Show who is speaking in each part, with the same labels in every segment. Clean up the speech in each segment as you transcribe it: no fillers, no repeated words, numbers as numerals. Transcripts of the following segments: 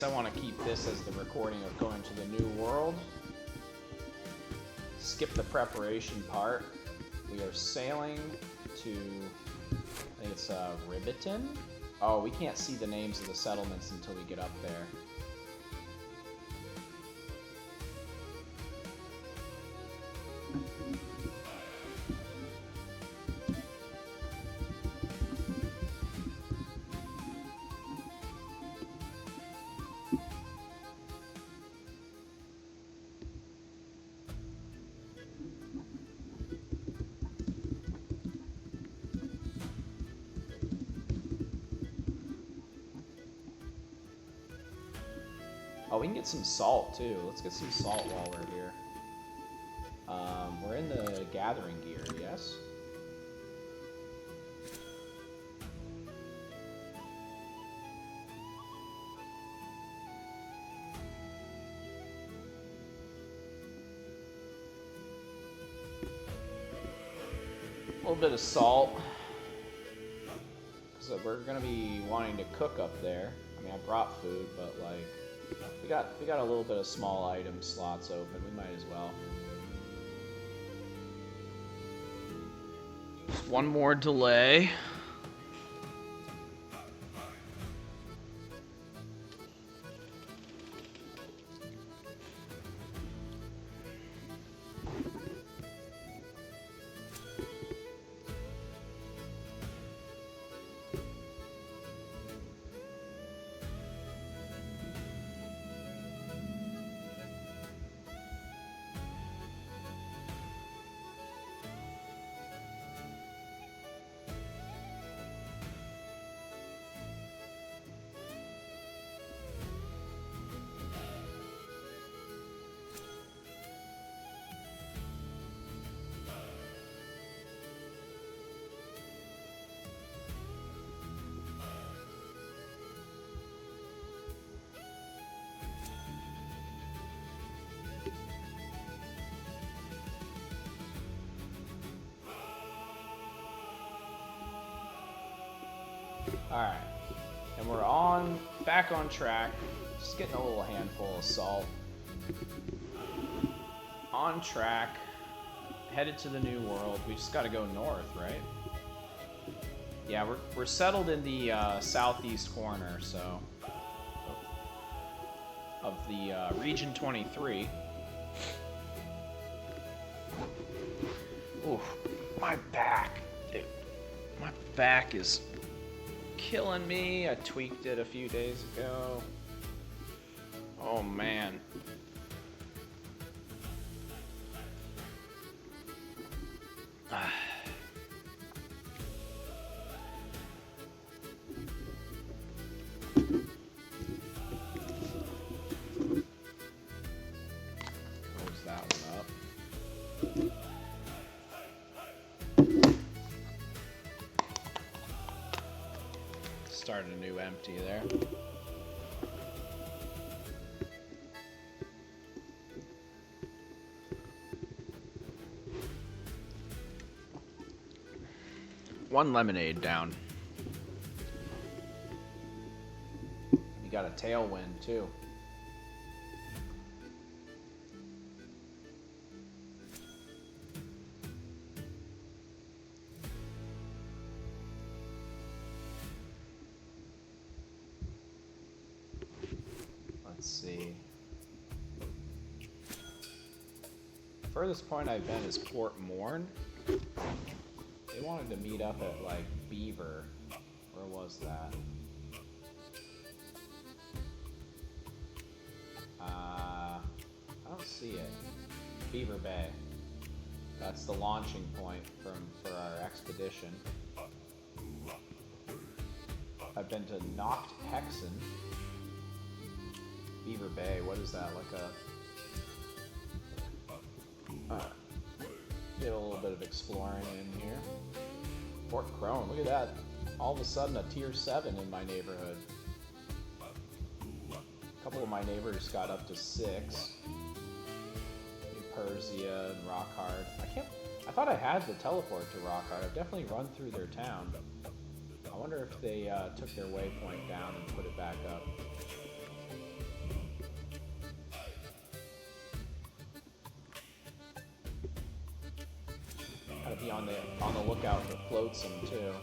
Speaker 1: I want to keep this as the recording of going to the new world. Skip the preparation part. We are sailing to, I think it's Ribbiton? Oh, we can't see the names of the settlements until we get up there. Oh, we can get some salt too. Let's get some salt while we're here. We're in the gathering gear, yes? A little bit of salt. So we're gonna be wanting to cook up there. I mean, I brought food, but like, we got a little bit of small item slots open. We might as well. Just one more delay. Alright, and we're back on track, just getting a little handful of salt. On track, headed to the new world. We just gotta go north, right? Yeah, we're settled in the southeast corner, so, of the region 23. Oof, my back, dude, my back is killing me. I tweaked it a few days ago. Oh man. Close that one up. Start a new empty there. One lemonade down. We got a tailwind too. Let's see. Furthest point I've been is Port Morn. They wanted to meet up at like Beaver. Where was that? I don't see it. Beaver Bay. That's the launching point for our expedition. I've been to Noct Hexen. Beaver Bay, what is that? Like a... Did a little bit of exploring in here. Fort Crone, look at that. All of a sudden a tier 7 in my neighborhood. A couple of my neighbors got up to 6. New Persia and Rockhard. I thought I had to teleport to Rockhard. I've definitely run through their town. I wonder if they took their waypoint down and put it back up. be on the lookout for flotsam too.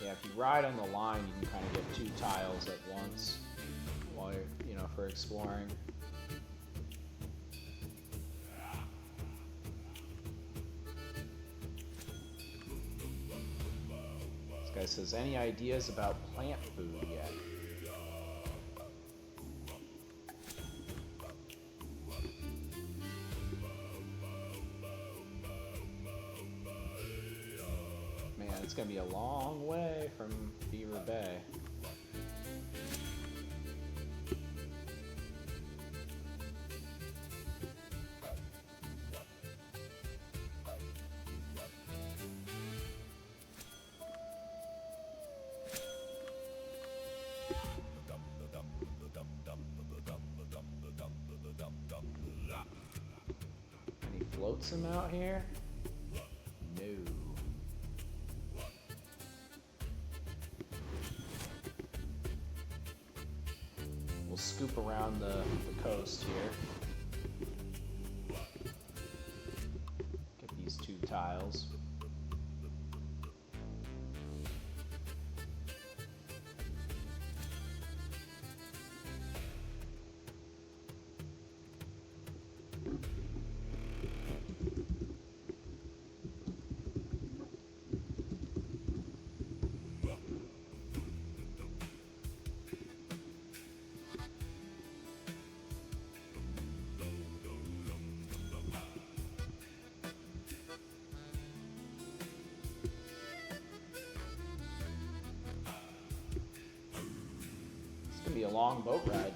Speaker 1: Yeah, if you ride on the line, you can kind of get 2 tiles at once while you're, for exploring. This guy says, any ideas about plant food yet? It's gonna be a long way from Beaver Bay. Any flotsam out here? No. We'll scoop around the coast here. Get these 2 tiles. Be a long boat ride.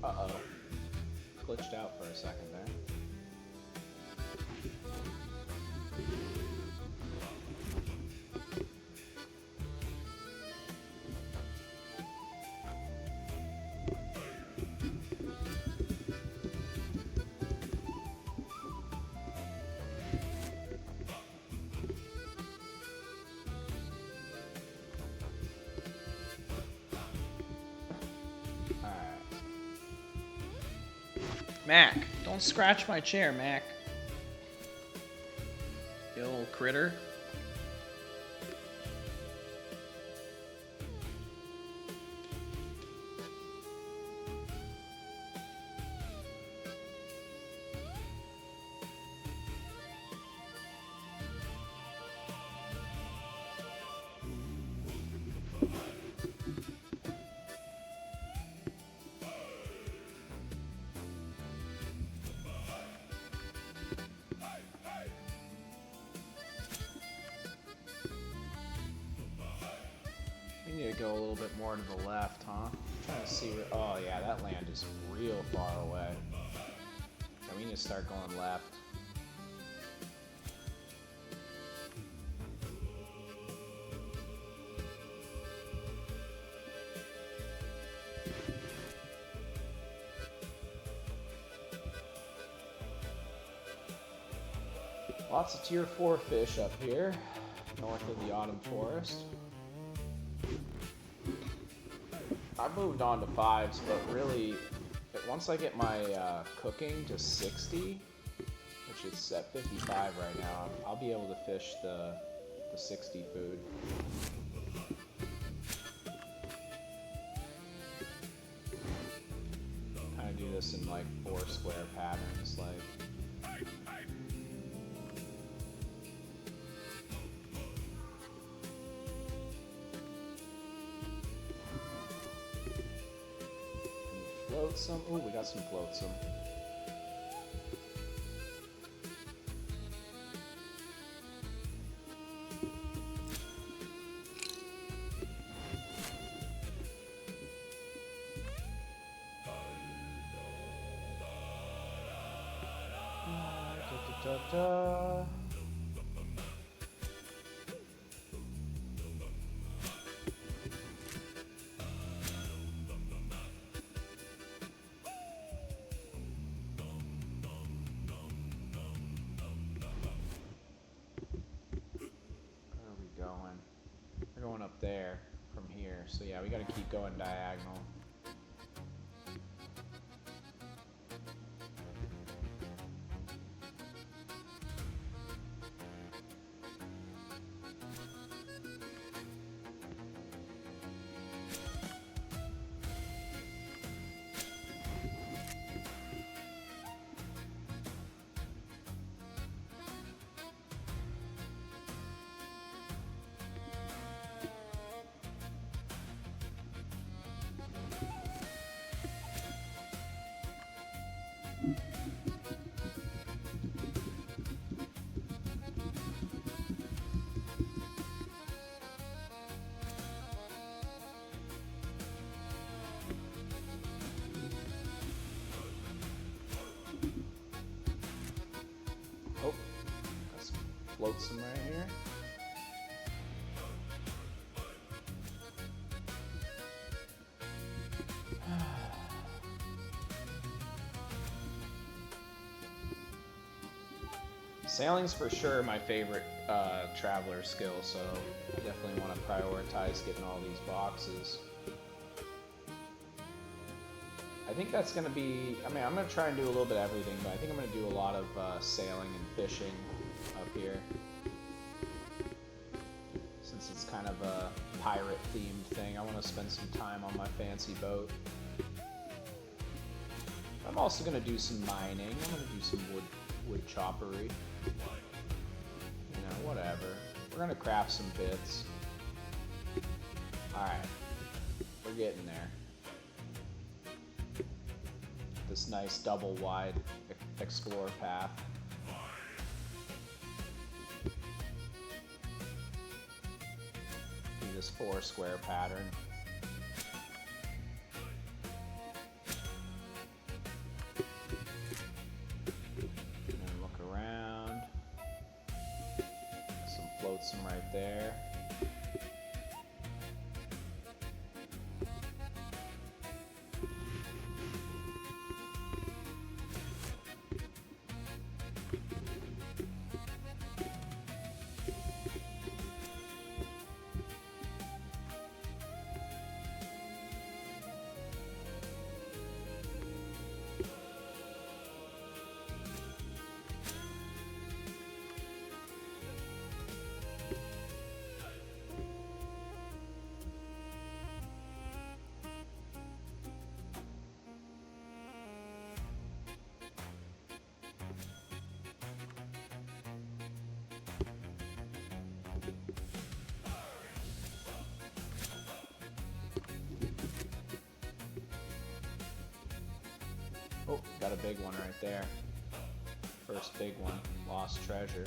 Speaker 1: Uh-oh. Glitched out for a second there. Mac, don't scratch my chair, Mac. You little critter. We need to go a little bit more to the left, huh? I'm trying to see where. Oh, yeah, that land is real far away. Yeah, we need to start going left. Lots of tier 4 fish up here, north of the autumn forest. I moved on to 5s, but really, once I get my cooking to 60, which is at 55 right now, I'll be able to fish the 60 food. Kind of do this in like 4 square patterns, like. Flotsam. Ooh, we got some flotsam. da, da. Where are we going? We're going up there from here. So yeah, we gotta keep going diagonal. Oh, let's float some right here. Sailing's for sure my favorite traveler skill, so I definitely want to prioritize getting all these boxes. I think that's going to be, I mean, I'm going to try and do a little bit of everything, but I think I'm going to do a lot of sailing and fishing up here. Since it's kind of a pirate-themed thing, I want to spend some time on my fancy boat. I'm also going to do some mining. I'm going to do some wood choppery. You know, whatever. We're going to craft some bits. Alright. We're getting there. This nice double wide explorer path. Do this 4 square pattern. And then look around. Float some right there. Oh, got a big one right there. First big one, lost treasure.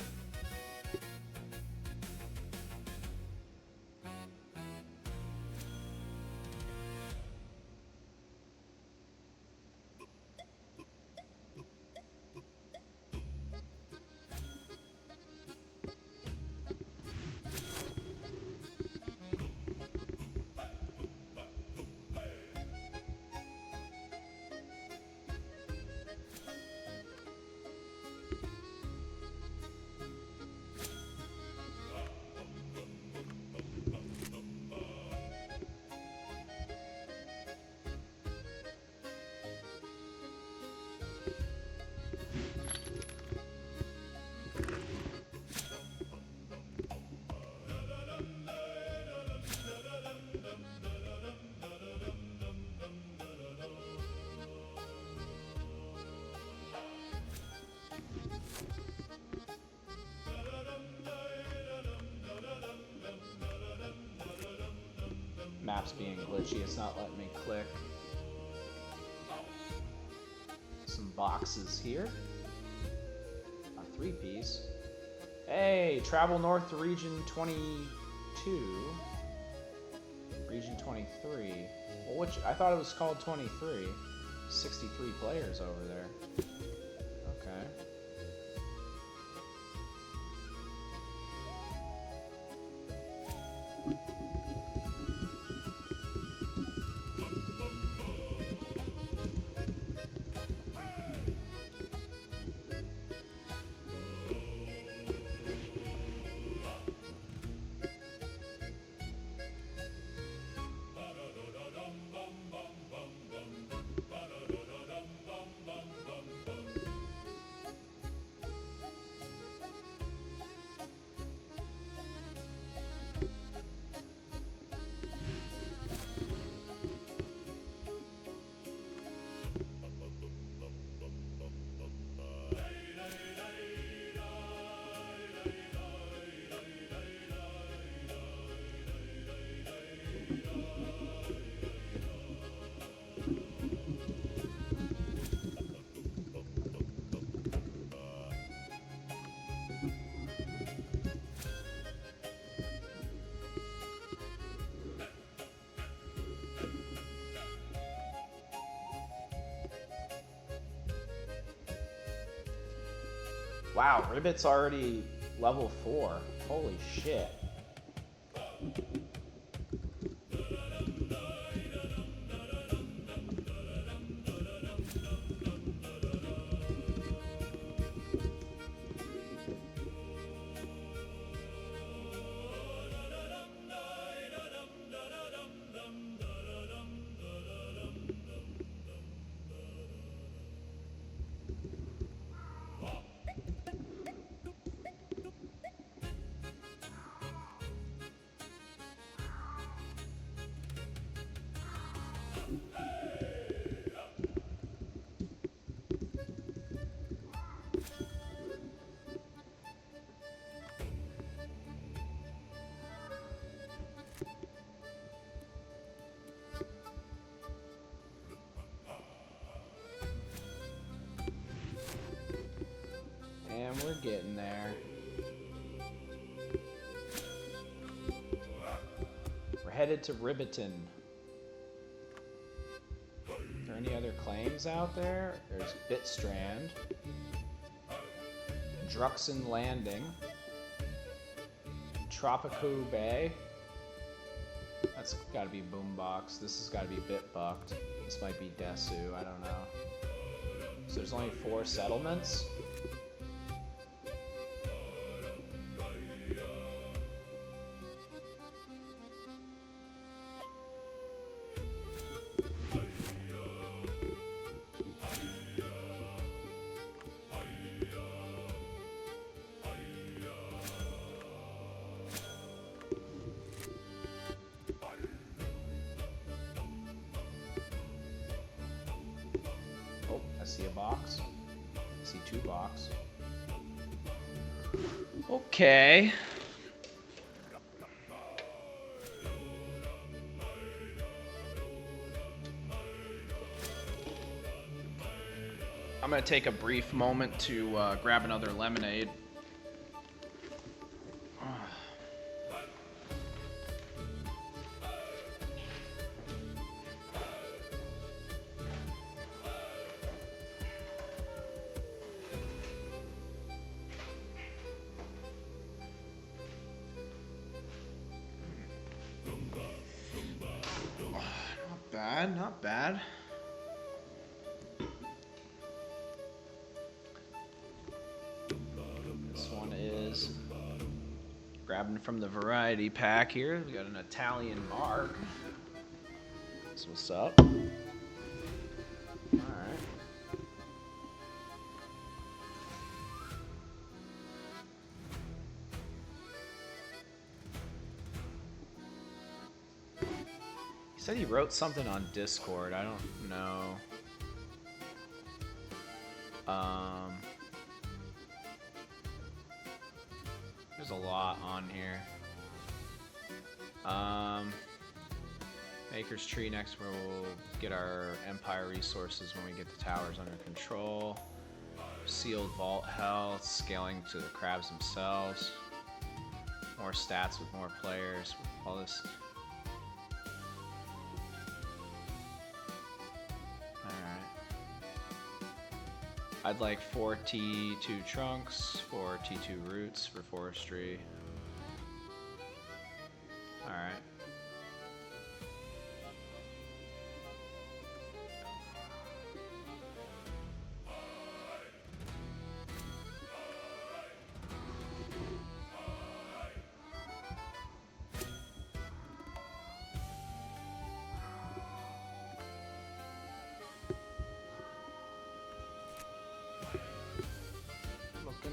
Speaker 1: Map's being glitchy, it's not letting me click. Some boxes here. A 3-piece. Hey, travel north to region 22. Region 23. Well, which I thought it was called 23. 63 players over there. Okay. Wow, Ribbit's already level 4. Holy shit. And we're getting there. We're headed to Ribbiton. Are there any other claims out there? There's Bitstrand. Druxon Landing. Tropico Bay. That's gotta be Boombox. This has gotta be Bitbucked. This might be Desu, I don't know. So there's only 4 settlements? I see a box. I see 2 boxes. Okay. I'm gonna take a brief moment to grab another lemonade. Not bad. This one is grabbing from the variety pack here. We got an Italian mark. That's what's up. Alright. He said he wrote something on Discord. I don't know. There's a lot on here. Maker's Tree next, where we'll get our Empire resources when we get the towers under control. Sealed Vault Health, scaling to the crabs themselves. More stats with more players. All this. I'd like 4 T2 trunks, 4 T2 roots for forestry. Alright.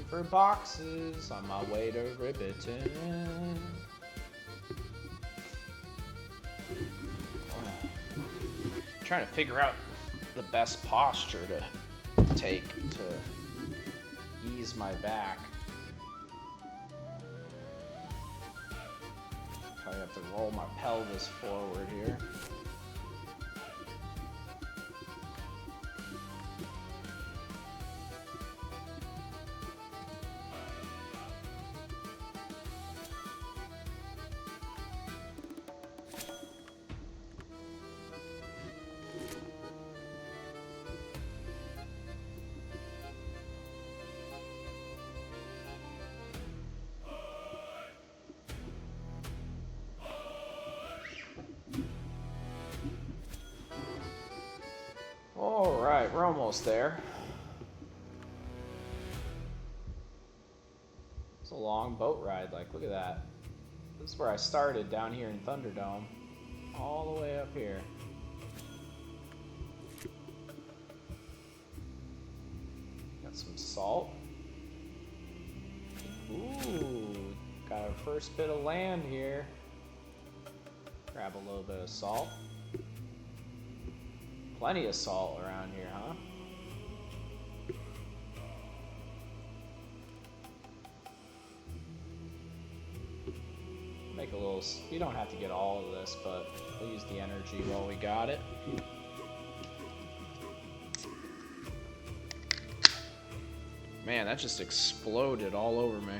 Speaker 1: For boxes on my way to Ribbiton. Trying to figure out the best posture to take to ease my back. Probably have to roll my pelvis forward here. Alright, we're almost there. It's a long boat ride, like, look at that. This is where I started, down here in Thunderdome. All the way up here. Got some salt. Ooh, got our first bit of land here. Grab a little bit of salt. Plenty of salt around here, huh? Make a little, you don't have to get all of this, but we'll use the energy while we got it. Man, that just exploded all over me.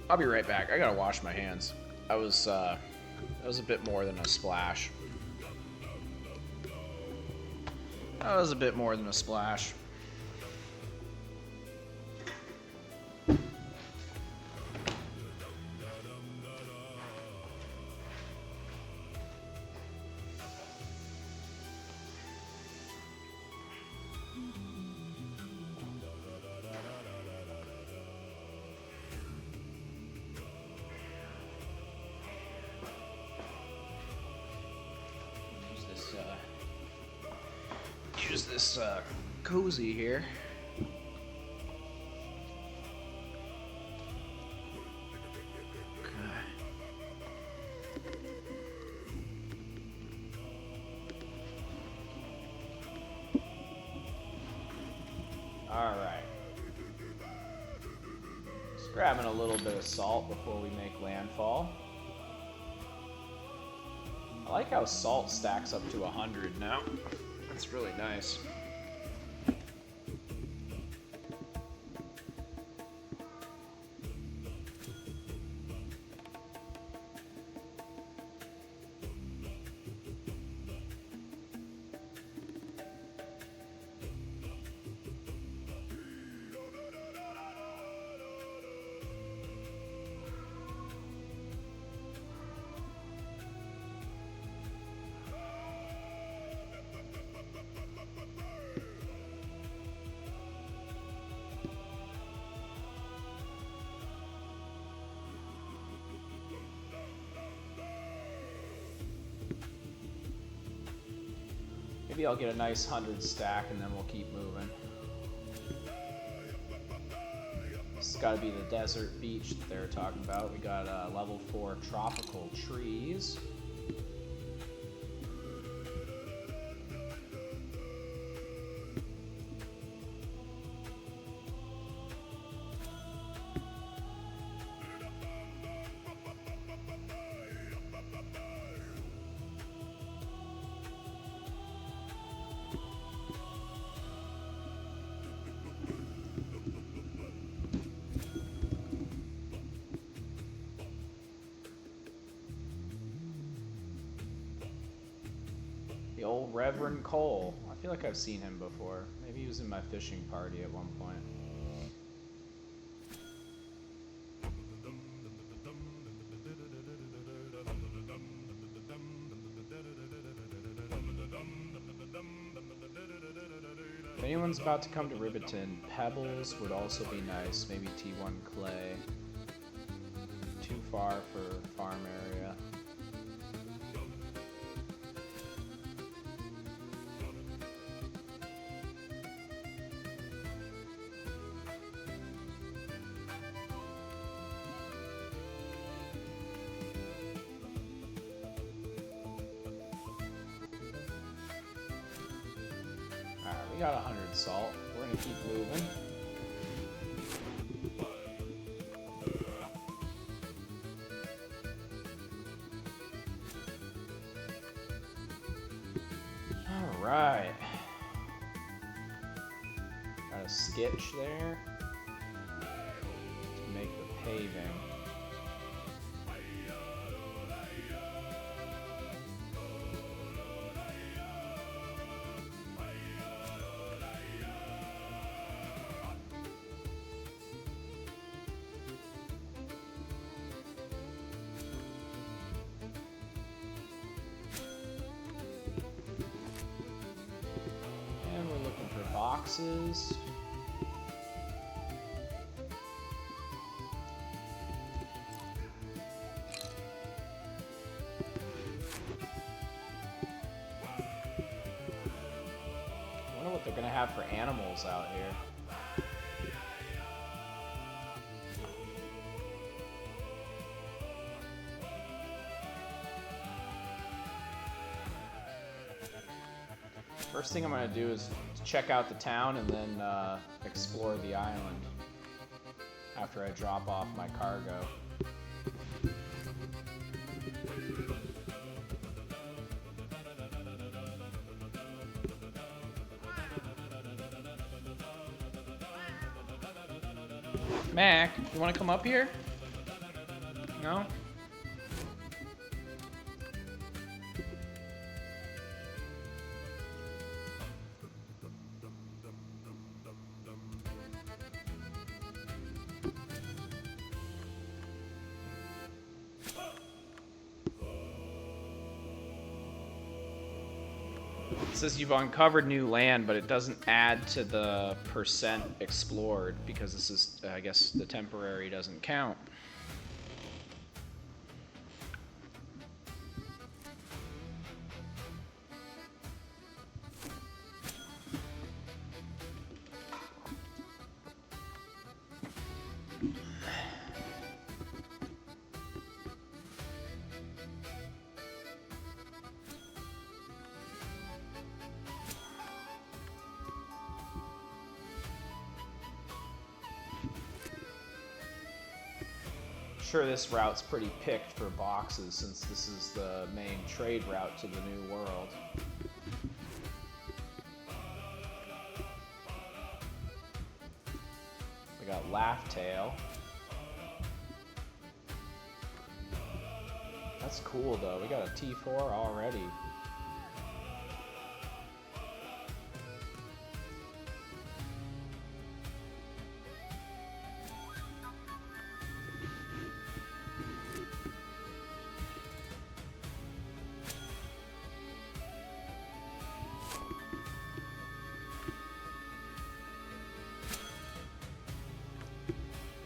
Speaker 1: I'll be right back. I gotta wash my hands. That was a bit more than a splash. That was a bit more than a splash. Use this cozy here. Okay. All right. Just grabbing a little bit of salt before we make landfall. I like how salt stacks up to 100 now. That's really nice. Maybe I'll get a nice 100 stack and then we'll keep moving. This has got to be the desert beach that they were talking about. We got level 4 tropical trees. The old Reverend Cole. I feel like I've seen him before. Maybe he was in my fishing party at one point. If anyone's about to come to Riverton, Pebbles would also be nice. Maybe T1 Clay. Too far for farm area. We got 100 salt. We're gonna keep moving. All right. Got a sketch there to make the paving. boxes. I wonder what they're gonna have for animals out here. First thing I'm gonna do is check out the town and then explore the island after I drop off my cargo. Mac, you want to come up here? No? It says you've uncovered new land, but it doesn't add to the percent explored because this is, I guess, the temporary doesn't count. Sure, this route's pretty picked for boxes since this is the main trade route to the new world. We got Laughtail. That's cool though, we got a T4 already.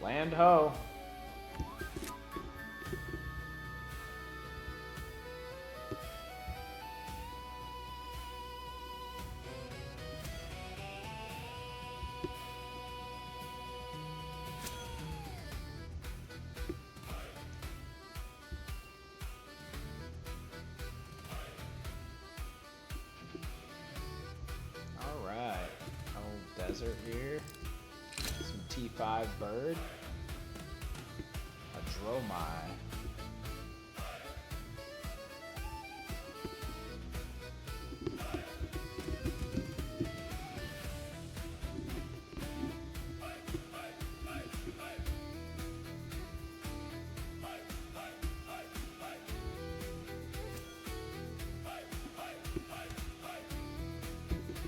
Speaker 1: Land ho. All right, old desert here. Some T5 bird. Dromai.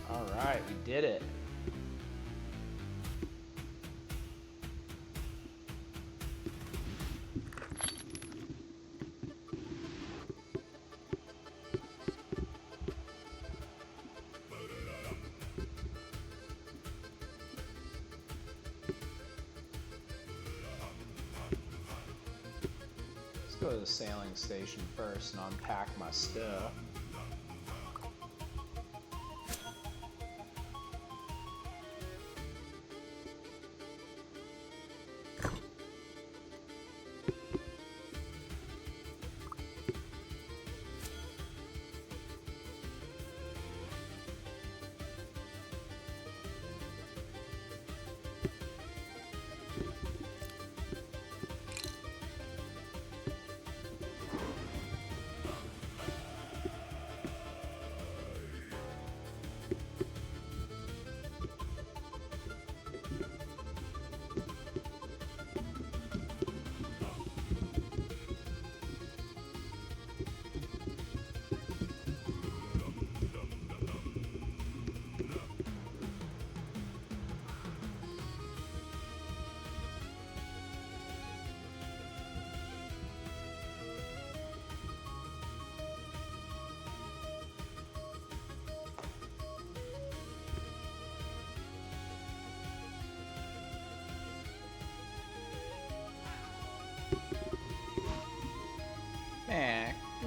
Speaker 1: All right, we did it. Go to the sailing station first and unpack my stuff.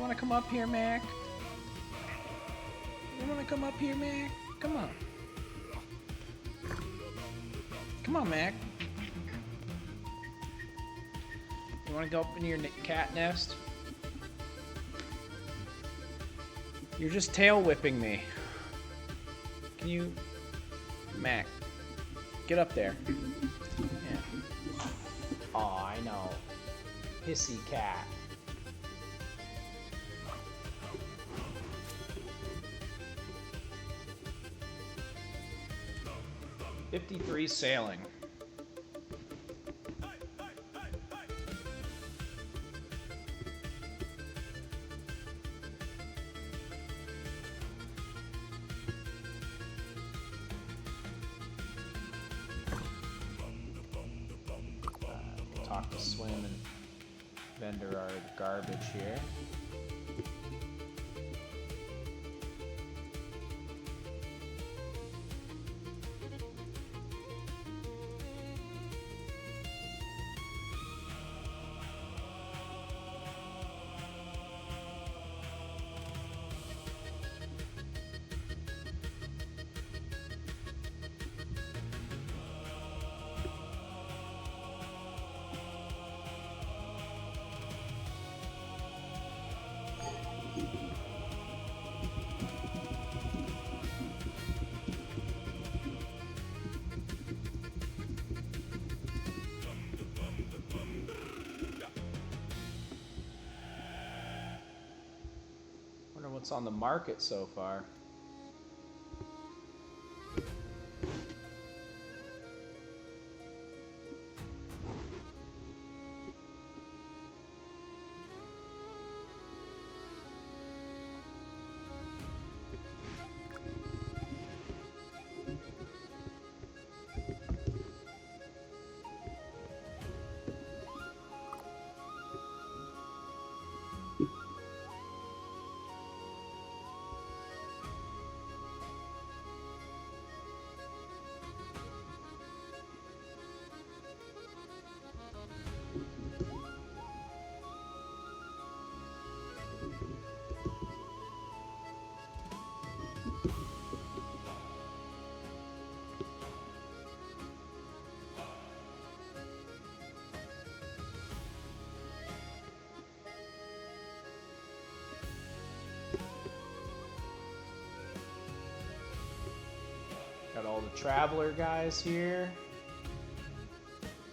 Speaker 1: want to come up here, Mac? You want to come up here, Mac? Come on. Come on, Mac. You want to go up in your cat nest? You're just tail whipping me. Can you... Mac, get up there. Yeah. Aw, I know. Pissy cat. .53 sailing. Talk to Swim and Vendor are garbage here. What's on the market so far? Got all the traveler guys here.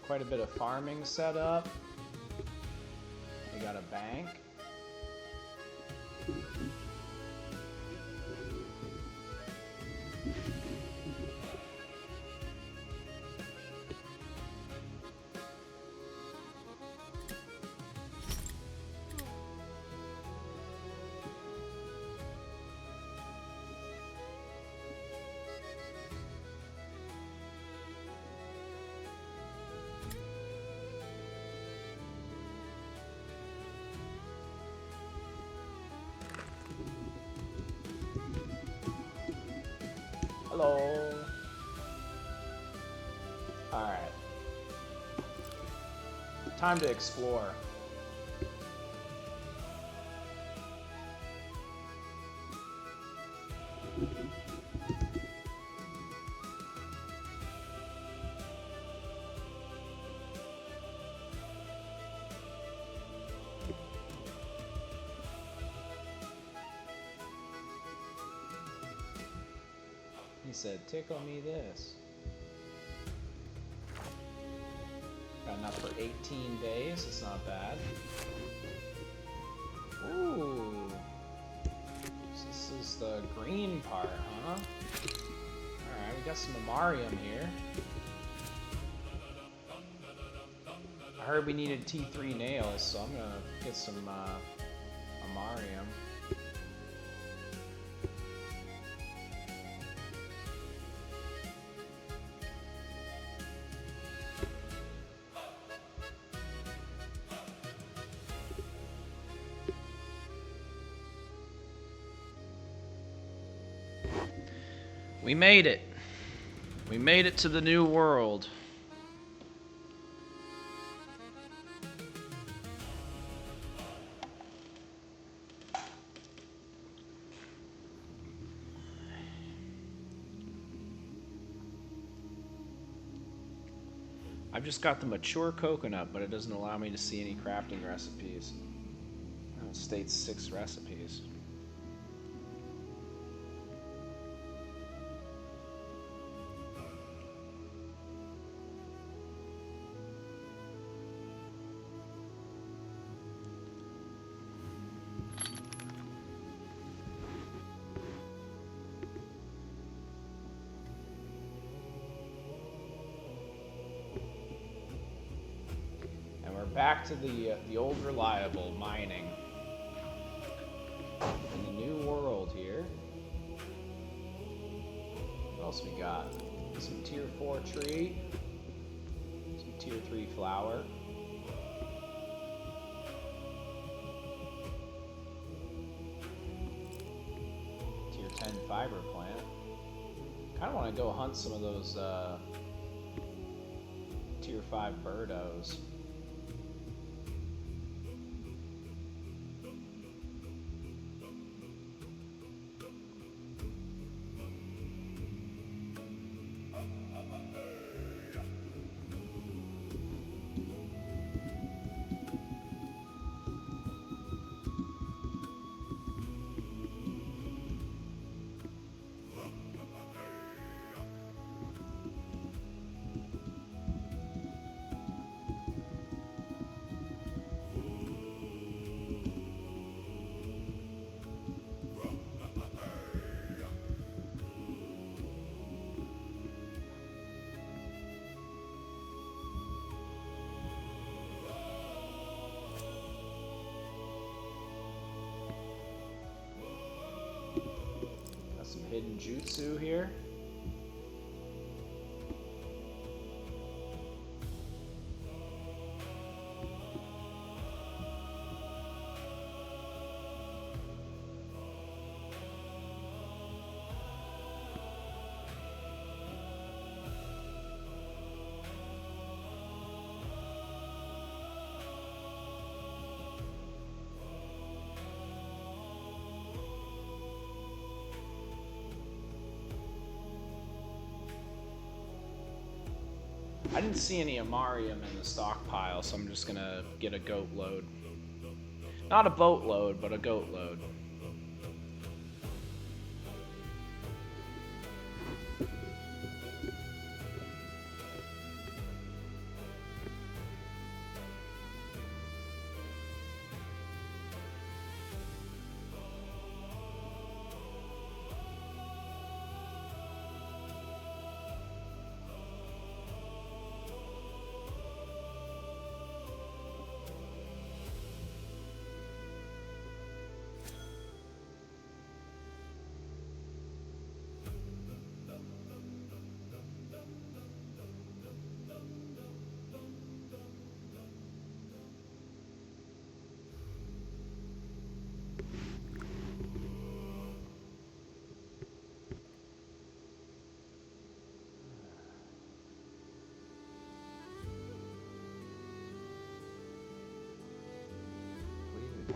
Speaker 1: Quite a bit of farming set up. We got a bank. Hello. Alright. Time to explore. He said, tickle me this. Got enough for 18 days, it's not bad. Ooh. So this is the green part, huh? Alright, we got some Amarium here. I heard we needed T3 nails, so I'm gonna get some Amarium. We made it. We made it to the new world. I've just got the mature coconut, but it doesn't allow me to see any crafting recipes. It states 6 recipes. Back to the old reliable mining in the new world here. What else we got? Some tier 4 tree, some tier 3 flower. Tier 10 fiber plant. Kind of want to go hunt some of those tier 5 birdos. Some hidden jutsu here. I didn't see any Amarium in the stockpile, so I'm just gonna get a goat load. Not a boat load, but a goat load.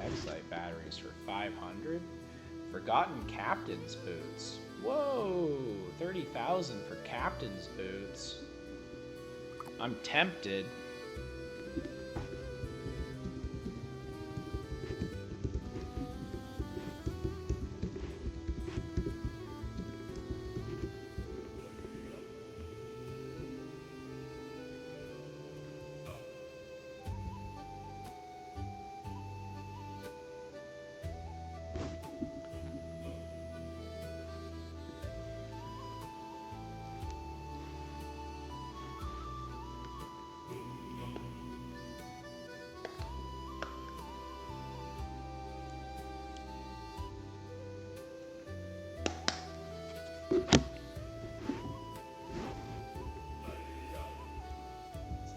Speaker 1: Excite batteries for 500. Forgotten captain's boots. Whoa, 30,000 for captain's boots. I'm tempted.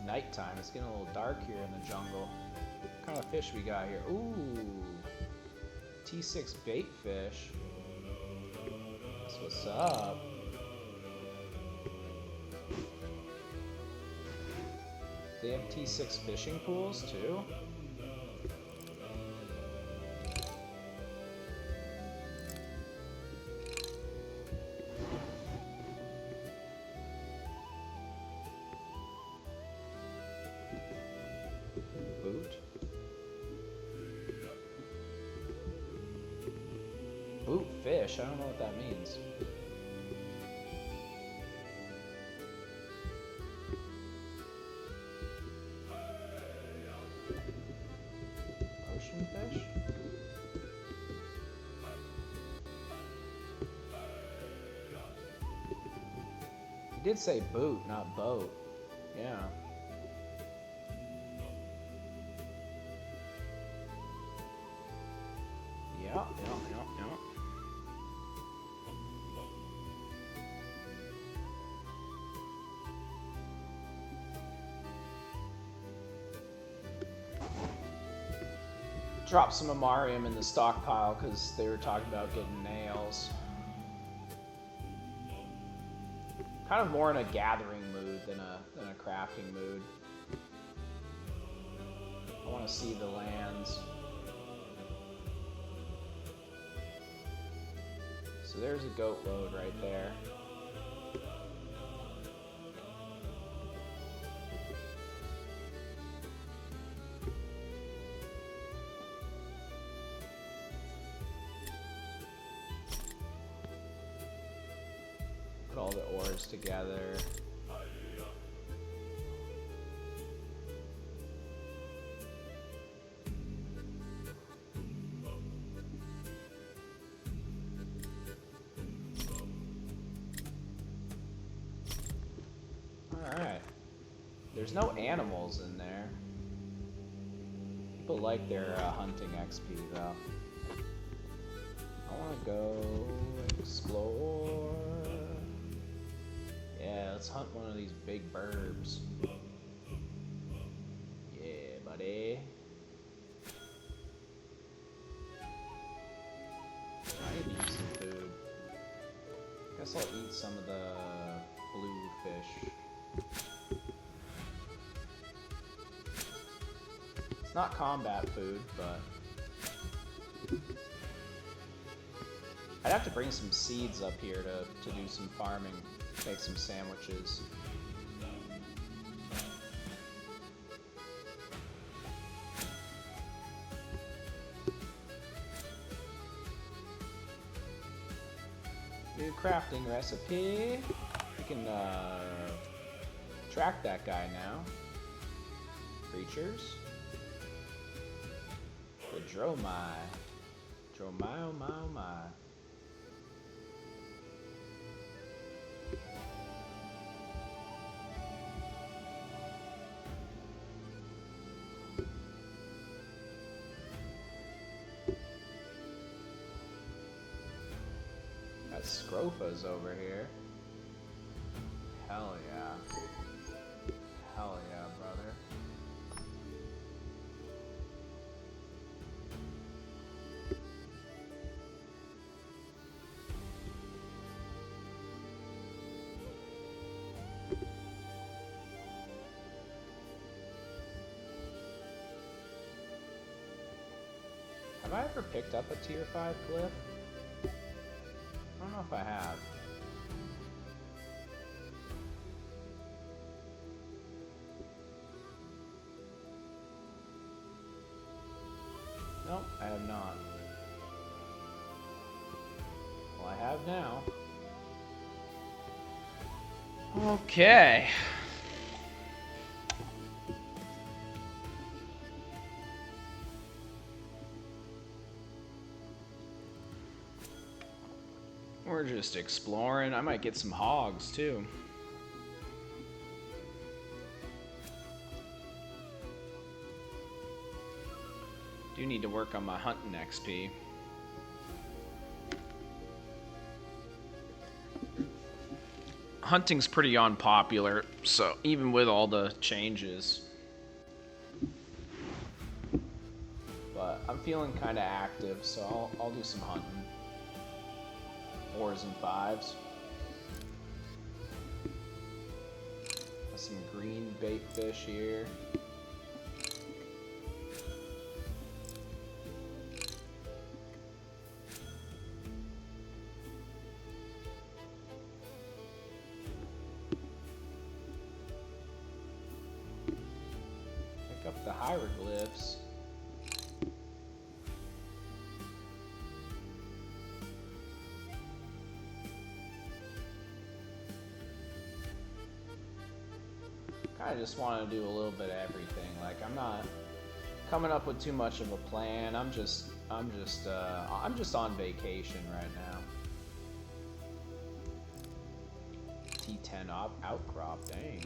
Speaker 1: Nighttime. It's getting a little dark here in the jungle. What kind of fish we got here? Ooh, T6 bait fish. That's what's up. They have T6 fishing pools too. boot fish. I don't know what that means. Ocean fish? He did say boot, not boat. Yeah. Yeah. Drop some Amarium in the stockpile because they were talking about getting nails. Kind of more in a gathering mood than a crafting mood. I want to see the lands. So there's a goat load right there. Put all the ores together. Alright. There's no animals in there. People like their hunting XP though. I want to go explore. Yeah, let's hunt one of these big burbs. Yeah, buddy. I need to eat some food. Guess I'll eat some of the blue fish. It's not combat food, but I'd have to bring some seeds up here to do some farming, make some sandwiches. New crafting recipe. We can track that guy now. Creatures. The Dromai. Dromai, oh my, oh my. Got Scrofas over here. Hell yeah. Hell yeah, brother. Have I ever picked up a tier 5 glyph? I don't know if I have. Nope, I have not. Well, I have now. Okay. We're just exploring. I might get some hogs too. Do need to work on my hunting XP. Hunting's pretty unpopular, so even with all the changes. But I'm feeling kind of active, so I'll do some hunting. 4s and 5s. Some green bait fish here. Pick up the hieroglyphs. I just want to do a little bit of everything. Like, I'm not coming up with too much of a plan. I'm just on vacation right now. T10 outcrop, dang.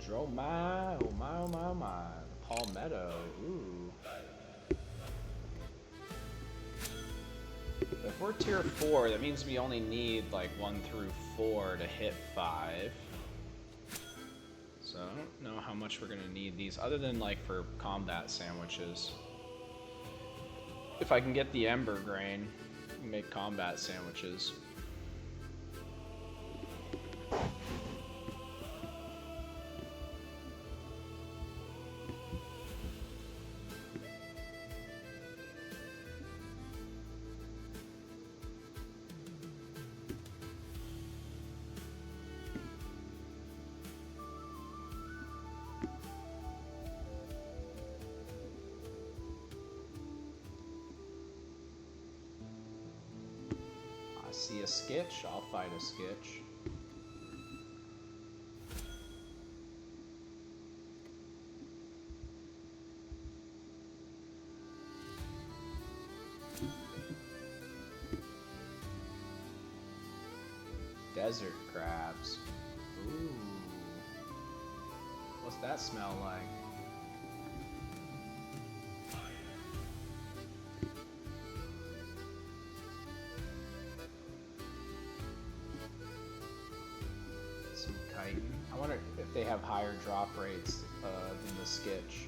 Speaker 1: Oh my, oh my, oh my, oh my. Palmetto, ooh. If we're tier 4, that means we only need like 1 through 4 to hit 5. So I don't know how much we're gonna need these, other than like for combat sandwiches. If I can get the Ember Grain, make combat sandwiches. See a Skitch, I'll fight a Skitch. Desert crabs. Ooh. What's that smell like? I wonder if they have higher drop rates than the Skitch.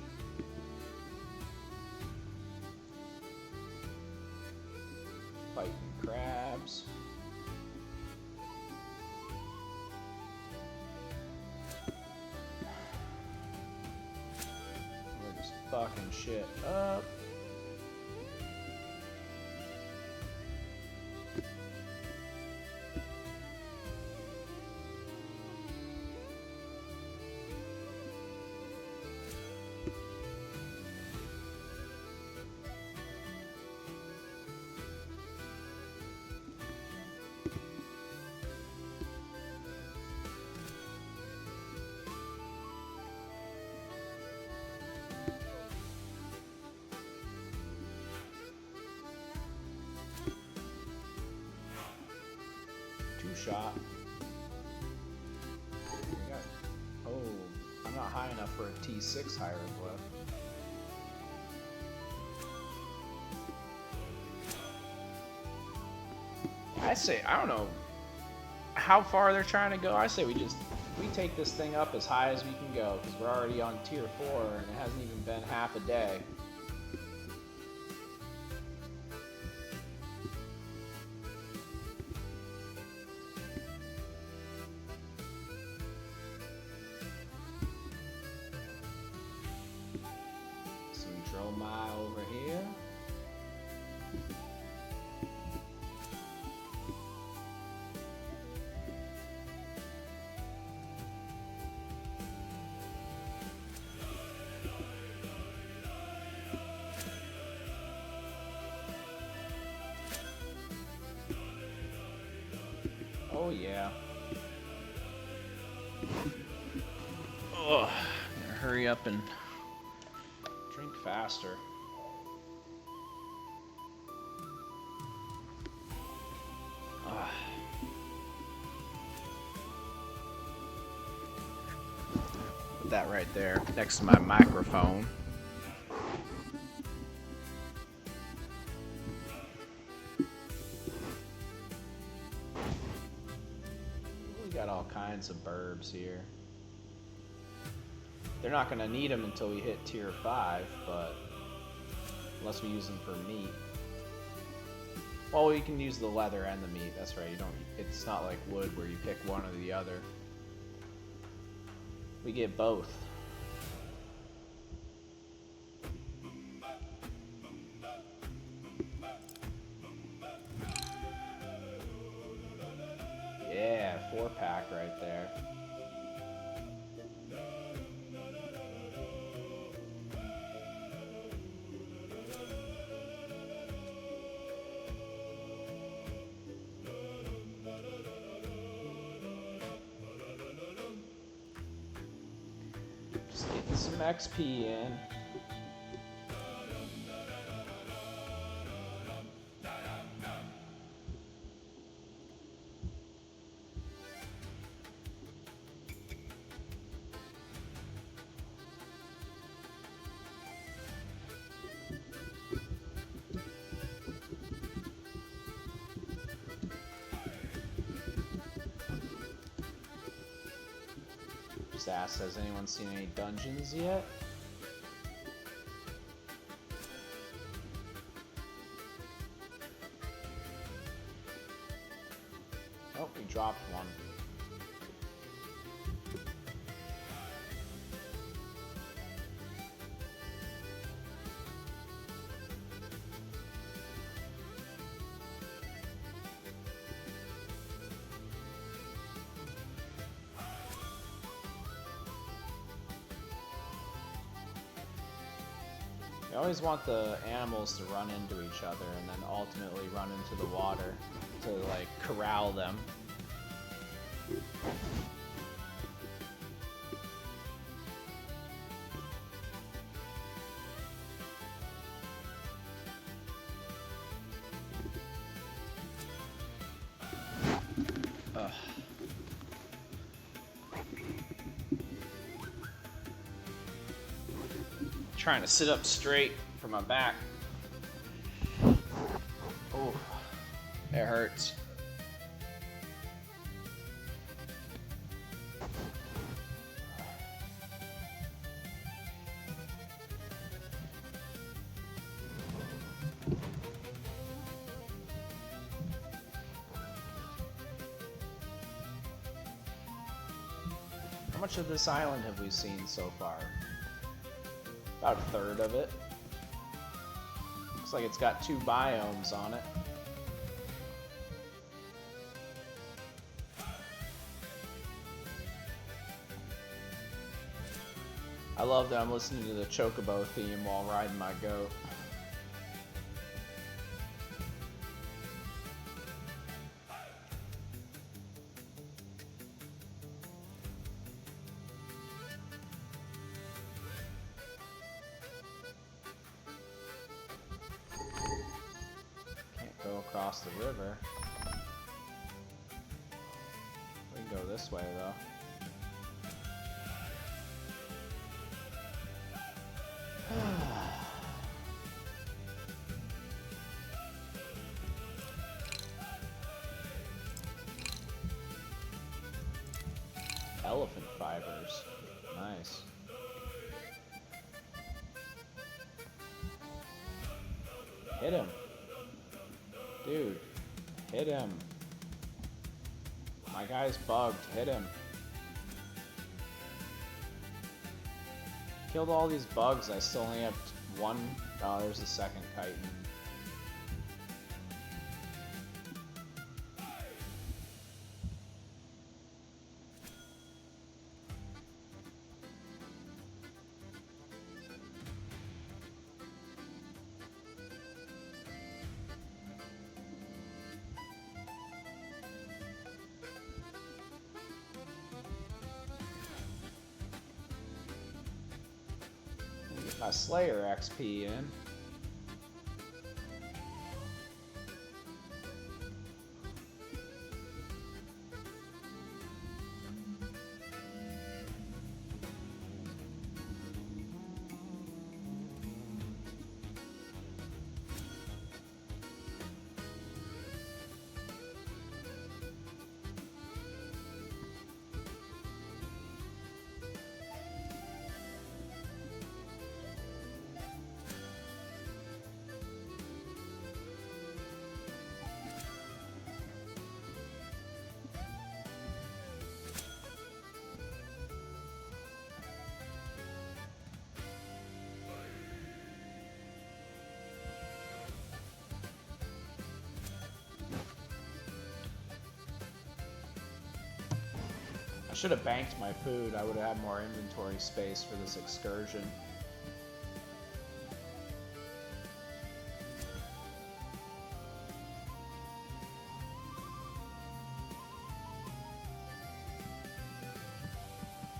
Speaker 1: Fighting crabs. We're just fucking shit up. Shot. Oh, I'm not high enough for a T6 hieroglyph. I say, I don't know how far they're trying to go. I say we take this thing up as high as we can go, because we're already on tier 4 and it hasn't even been half a day. Over here. Oh yeah. Oh, hurry up and drink faster. Put that right there next to my microphone. We got all kinds of burbs here. They're not going to need them until we hit tier 5, but unless we use them for meat. Well, you can use the leather and the meat. That's right. You don't. It's not like wood where you pick one or the other. We get both. Yeah, 4-pack right there. Just getting some XP in. Just asked, has anyone seen any dungeons yet? Oh, we dropped one. You always want the animals to run into each other and then ultimately run into the water to, like, corral them. Ugh. Trying to sit up straight for my back. Oh, it hurts. How much of this island have we seen so far? About a third of it. Looks like it's got 2 biomes on it. I love that I'm listening to the Chocobo theme while riding my goat. Across the river. We can go this way though. Elephant fibers. Nice. Hit him. Dude, hit him. My guy's bugged. Hit him. Killed all these bugs. I still only have 1. Oh, there's the second chitin. My Slayer XP in. should have banked my food. I would have had more inventory space for this excursion.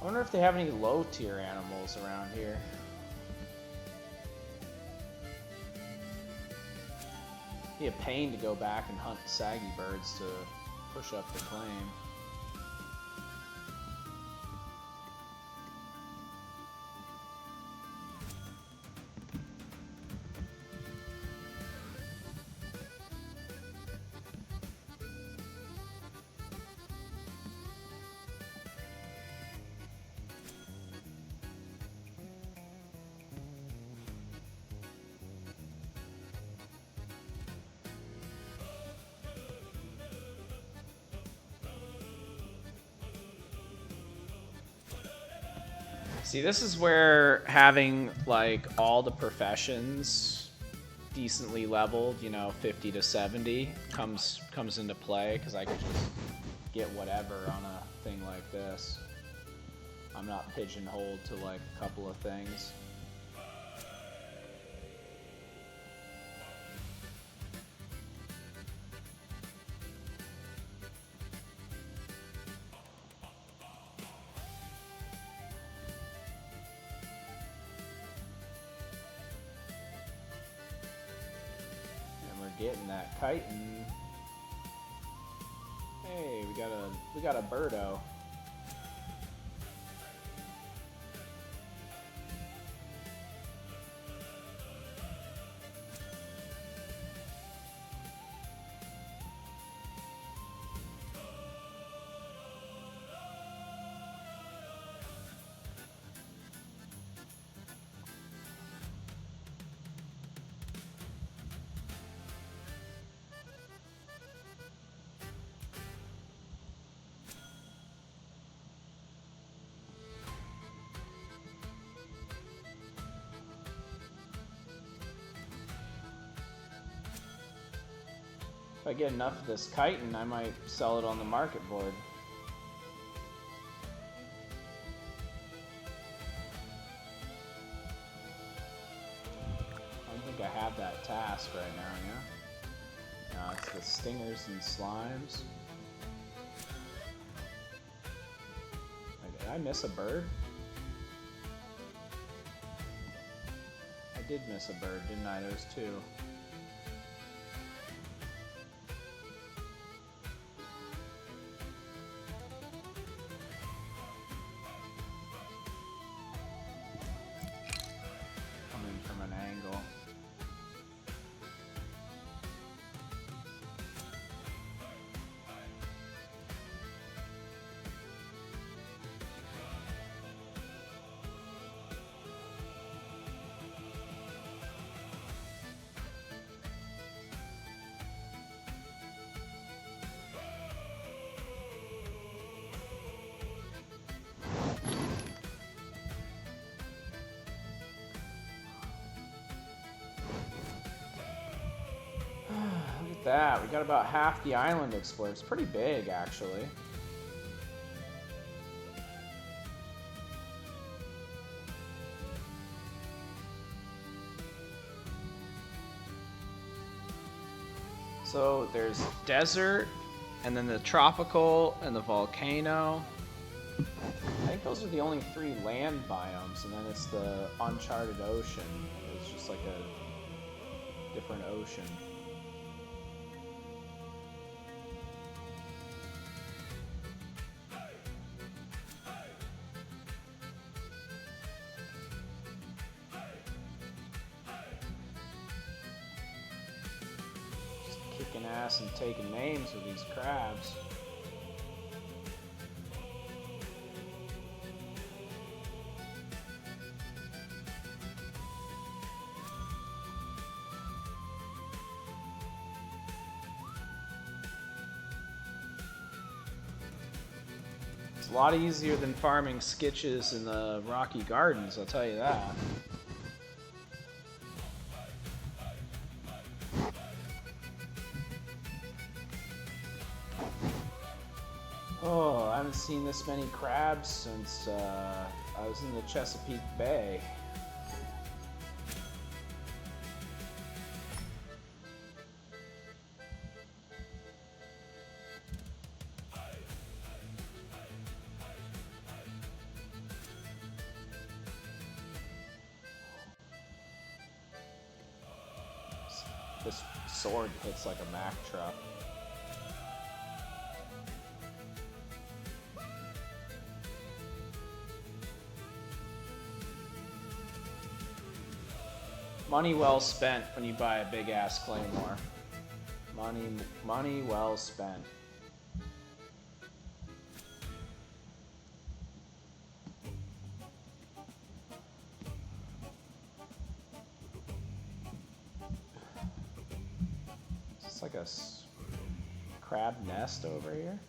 Speaker 1: I wonder if they have any low-tier animals around here. It'd be a pain to go back and hunt saggy birds to push up the claim. See, this is where having, like, all the professions decently leveled, you know, 50 to 70, comes into play, because I could just get whatever on a thing like this. I'm not pigeonholed to, like, a couple of things. Getting that chitin. Hey, we got a birdo. If I get enough of this chitin, I might sell it on the market board. I don't think I have that task right now, yeah? No, it's the stingers and slimes. Did I miss a bird? I did miss a bird, didn't I? There's two. That. We got about half the island explored. It's pretty big, actually. So there's desert, and then the tropical, and the volcano. I think those are the only 3 land biomes, and then it's the Uncharted ocean. It's just like a different ocean. Kicking ass and taking names with these crabs. It's a lot easier than farming skitches in the Rocky Gardens, I'll tell you that. Oh, I haven't seen this many crabs since I was in the Chesapeake Bay. This sword hits like a Mack truck. Money well spent when you buy a big ass claymore. Money well spent. Is this like a crab nest over here?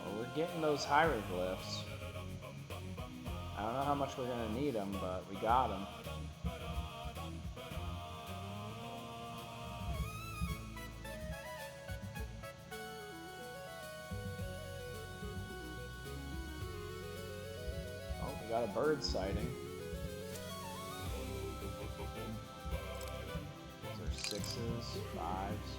Speaker 1: Well, we're getting those hieroglyphs. I don't know how much we're gonna need them, but we got them. Oh, we got a bird sighting. Those are sixes, fives.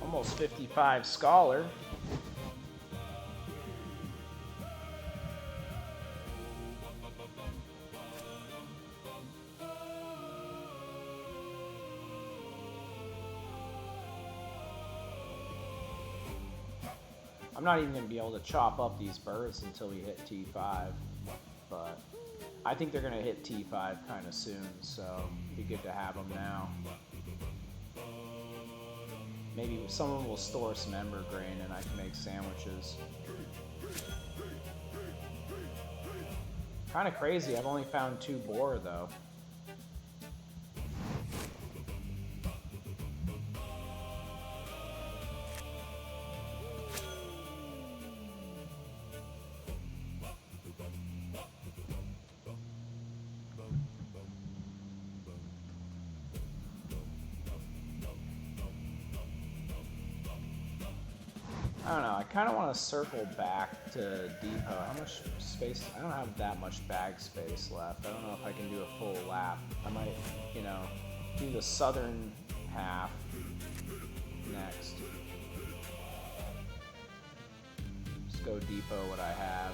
Speaker 1: Almost 55 scholar. I'm not even going to be able to chop up these birds until we hit T5, but I think they're going to hit T5 kind of soon, so it'd be good to have them now. Maybe someone will store some ember grain and I can make sandwiches. Kind of crazy, I've only found 2 boar though. I don't know, I kind of want to circle back to depot. How much space? I don't have that much bag space left. I don't know if I can do a full lap. I might, you know, do the southern half next. Just go depot what I have.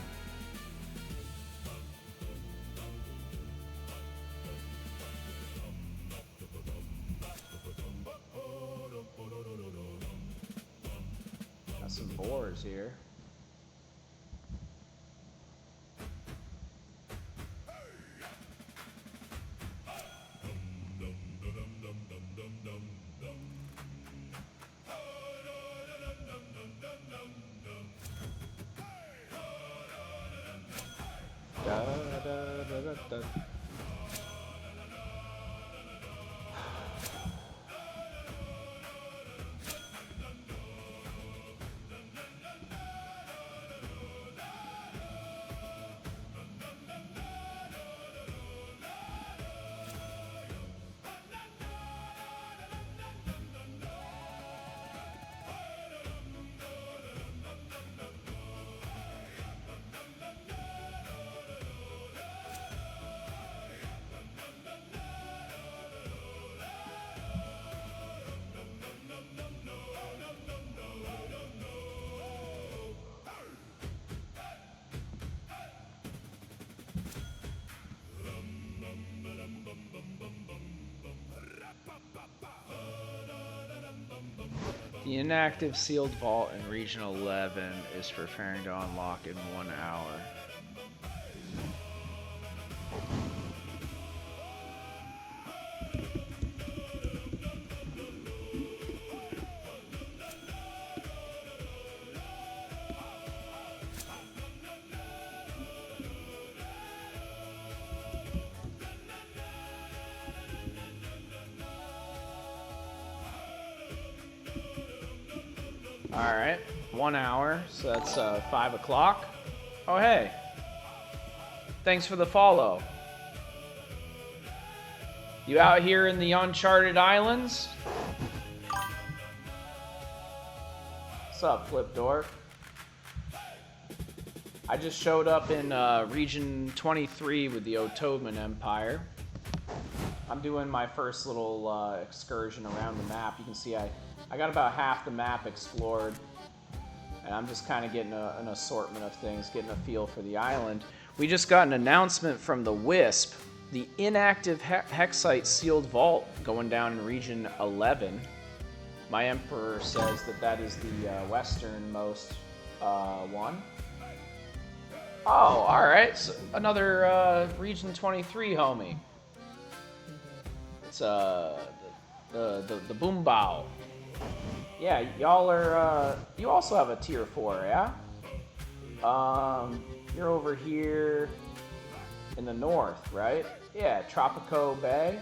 Speaker 1: Some boars here. Da, da, da, da, da. The inactive sealed vault in Region 11 is preparing to unlock in 1 hour. Alright, 1 hour, so that's 5 o'clock. Oh, hey. Thanks for the follow. You out here in the Uncharted Islands? What's up, Flip Door? I just showed up in Region 23 with the Ottoadman Empire. I'm doing my first little excursion around the map. You can see I got about half the map explored, and I'm just kind of getting an assortment of things, getting a feel for the island. We just got an announcement from the Wisp, the inactive Hexite sealed vault going down in Region 11. My Emperor says that that is the westernmost one. Oh, alright, so another Region 23 homie. It's the Boombao. Yeah, y'all are, you also have a tier 4, yeah? You're over here in the north, right? Yeah, Tropico Bay.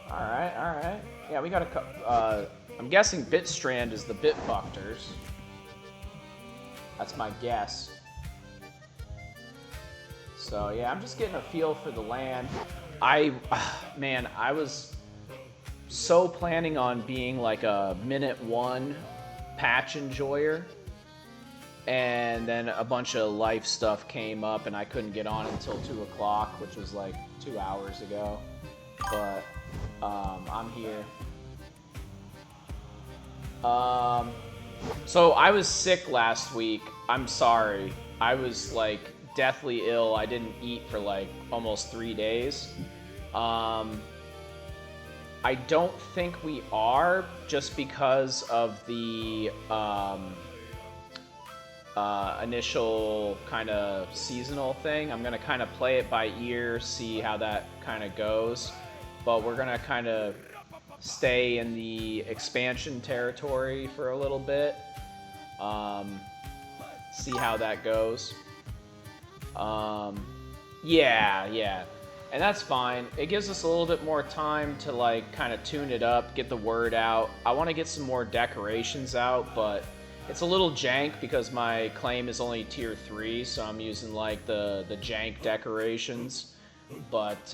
Speaker 1: Alright. Yeah, we got a, I'm guessing Bitstrand is the Bitfuctors. That's my guess. So yeah, I'm just getting a feel for the land. Man, I was so planning on being like a minute 1 patch enjoyer, and then a bunch of life stuff came up and I couldn't get on until 2 o'clock, which was like 2 hours ago. But I'm here. So I was sick last week. I'm sorry. I was like deathly ill. I didn't eat for like almost 3 days. I don't think we are, just because of the initial kind of seasonal thing. I'm going to kind of play it by ear, see how that kind of goes. But we're going to kind of stay in the expansion territory for a little bit. See how that goes. Yeah. And that's fine. It gives us a little bit more time to like kind of tune it up, get the word out. I want to get some more decorations out, but it's a little jank because my claim is only tier 3, so I'm using like the jank decorations. But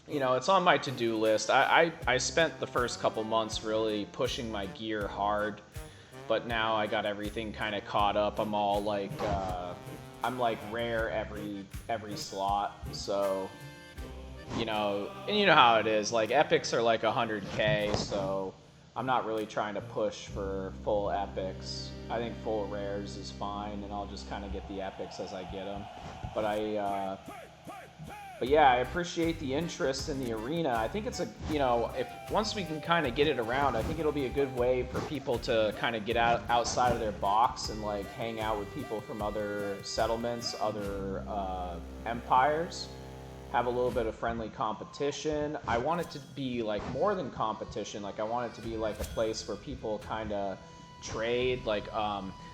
Speaker 1: you know, it's on my to-do list. I spent the first couple months really pushing my gear hard, but now I got everything kind of caught up. I'm all like I'm like rare every slot, so you know, and you know how it is. Like epics are like 100k, so I'm not really trying to push for full epics. I think full rares is fine, and I'll just kind of get the epics as I get them. But yeah, I appreciate the interest in the arena. I think it's a, you know, if once we can kind of get it around, I think it'll be a good way for people to kind of get outside of their box and like hang out with people from other settlements, other empires, have a little bit of friendly competition. I want it to be like more than competition. Like I want it to be like a place where people kind of trade. Like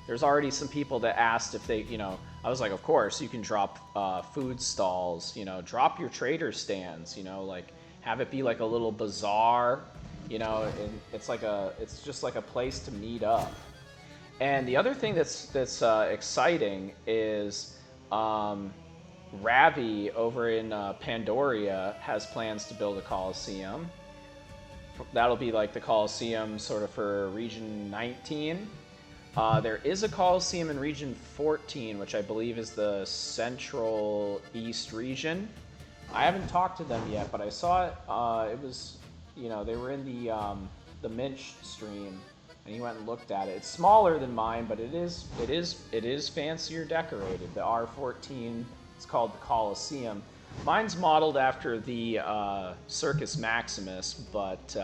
Speaker 1: there's already some people that asked if they, you know, I was like, of course, you can drop food stalls, you know, drop your trader stands, you know, like have it be like a little bazaar, you know, and it's just like a place to meet up. And the other thing that's exciting is Ravi over in Pandoria has plans to build a Coliseum. That'll be like the Coliseum sort of for Region 19. There is a Coliseum in Region 14, which I believe is the Central East region. I haven't talked to them yet, but I saw it. It was, you know, they were in the Minch stream, and he went and looked at it. It's smaller than mine, but it is fancier decorated. The R23, it's called the Coliseum. Mine's modeled after the Circus Maximus, but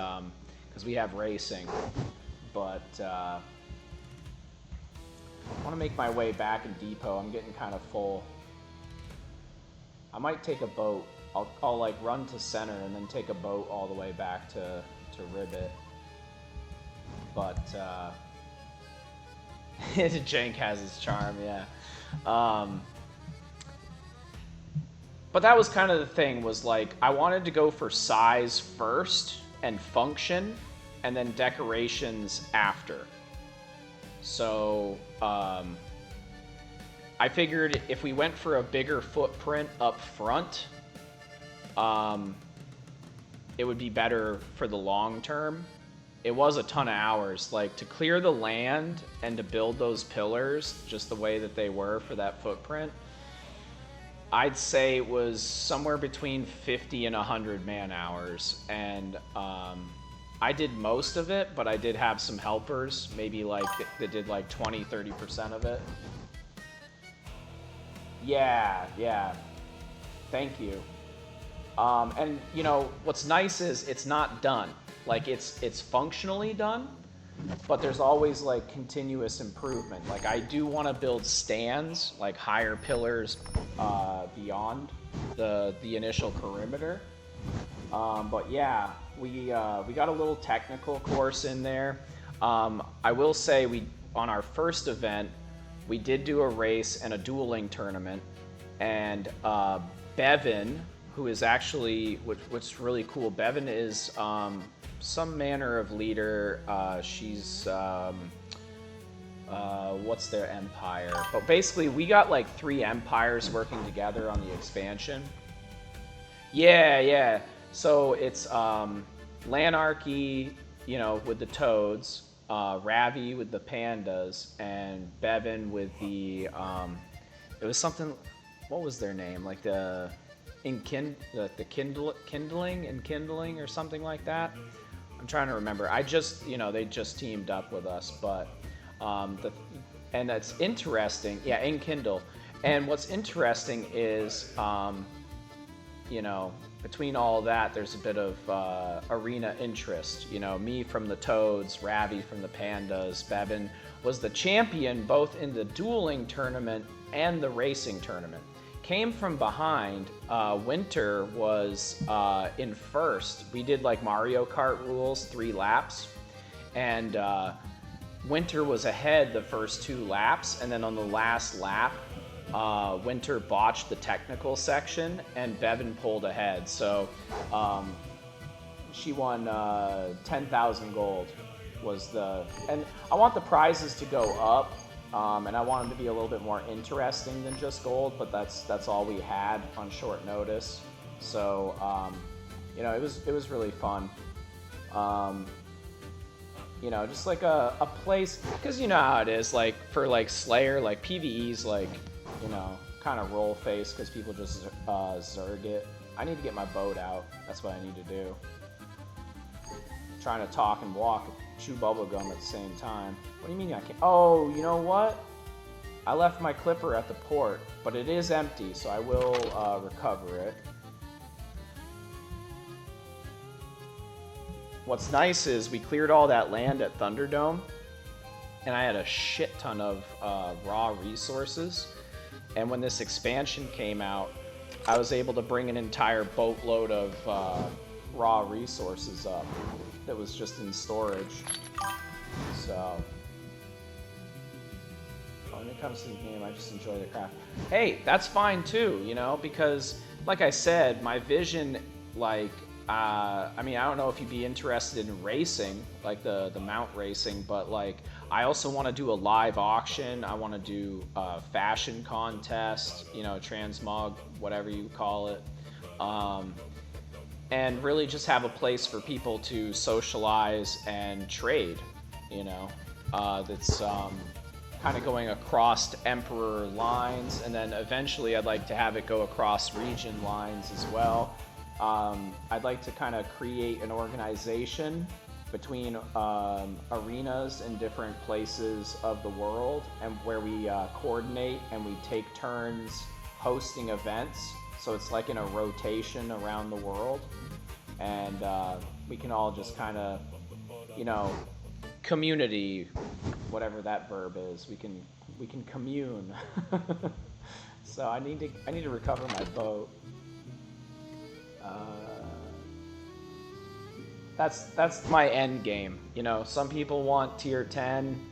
Speaker 1: because we have racing. But I want to make my way back in depot. I'm getting kind of full. I might take a boat. I'll like run to center and then take a boat all the way back to Ribbit. But Jank has his charm, yeah. But that was kind of the thing, was like I wanted to go for size first and function, and then decorations after. So I figured if we went for a bigger footprint up front, it would be better for the long term. It was a ton of hours, like to clear the land and to build those pillars just the way that they were for that footprint. I'd say it was somewhere between 50 and 100 man hours, and I did most of it, but I did have some helpers, maybe like that did like 20-30% of it. Yeah, thank you. And you know what's nice is it's not done, like it's functionally done, but there's always like continuous improvement. Like I do want to build stands, like higher pillars beyond the initial perimeter. But yeah, we got a little technical course in there. I will say on our first event we did do a race and a dueling tournament, and Bevan, who is actually, what's really cool, Bevan is some manner of leader. She's what's their empire? But basically, we got like 3 empires working together on the expansion. Yeah. So it's Lanarchy, you know, with the toads, Ravi with the pandas, and Bevan with the it was something. What was their name? Like the kindling or something like that. I'm trying to remember. They just teamed up with us, but and that's interesting. Yeah, Enkindle. And what's interesting is, between all that, there's a bit of arena interest. You know, me from the Toads, Ravi from the Pandas, Bevan was the champion both in the dueling tournament and the racing tournament. Came from behind. Winter was in first. We did like Mario Kart rules, 3 laps, and Winter was ahead the first 2 laps, and then on the last lap, Winter botched the technical section and Bevan pulled ahead. So she won 10,000 gold and I want the prizes to go up, and I want them to be a little bit more interesting than just gold, but that's all we had on short notice. So it was really fun. Just like a place, because you know how it is, like for like Slayer, like PvE's like, kind of roll face because people just zerg it. I need to get my boat out. That's what I need to do. Trying to talk and walk, chew bubblegum at the same time. What do you mean I can't? Oh, you know what? I left my clipper at the port, but it is empty, so I will recover it. What's nice is we cleared all that land at Thunderdome, and I had a shit ton of raw resources. And when this expansion came out, I was able to bring an entire boatload of raw resources up that was just in storage. So when it comes to the game, I just enjoy the craft. Hey, that's fine too, because like I said, my vision, like, I don't know if you'd be interested in racing, like the mount racing, but like I also want to do a live auction. I want to do a fashion contest, transmog, whatever you call it, and really just have a place for people to socialize and trade. That's kind of going across Emperor lines, and then eventually I'd like to have it go across region lines as well. I'd like to kind of create an organization between arenas in different places of the world, and where we coordinate and we take turns hosting events. So it's like in a rotation around the world, and we can all just kind of you know, community, whatever that verb is. We can commune. So I need to recover my boat. That's my end game. You know, some people want tier 10.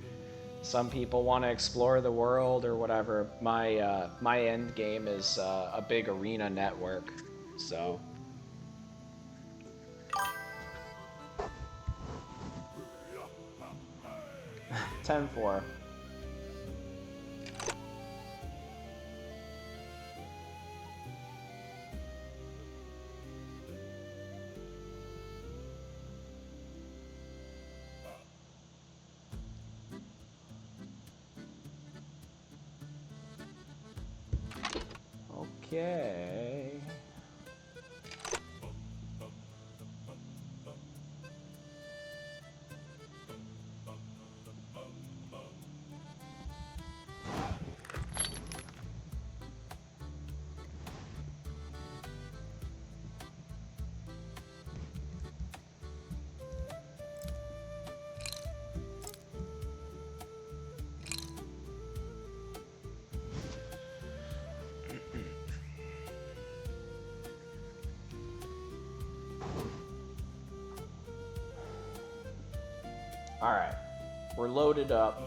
Speaker 1: Some people want to explore the world or whatever. My end game is a big arena network. So 10-4. Okay. All right, we're loaded up.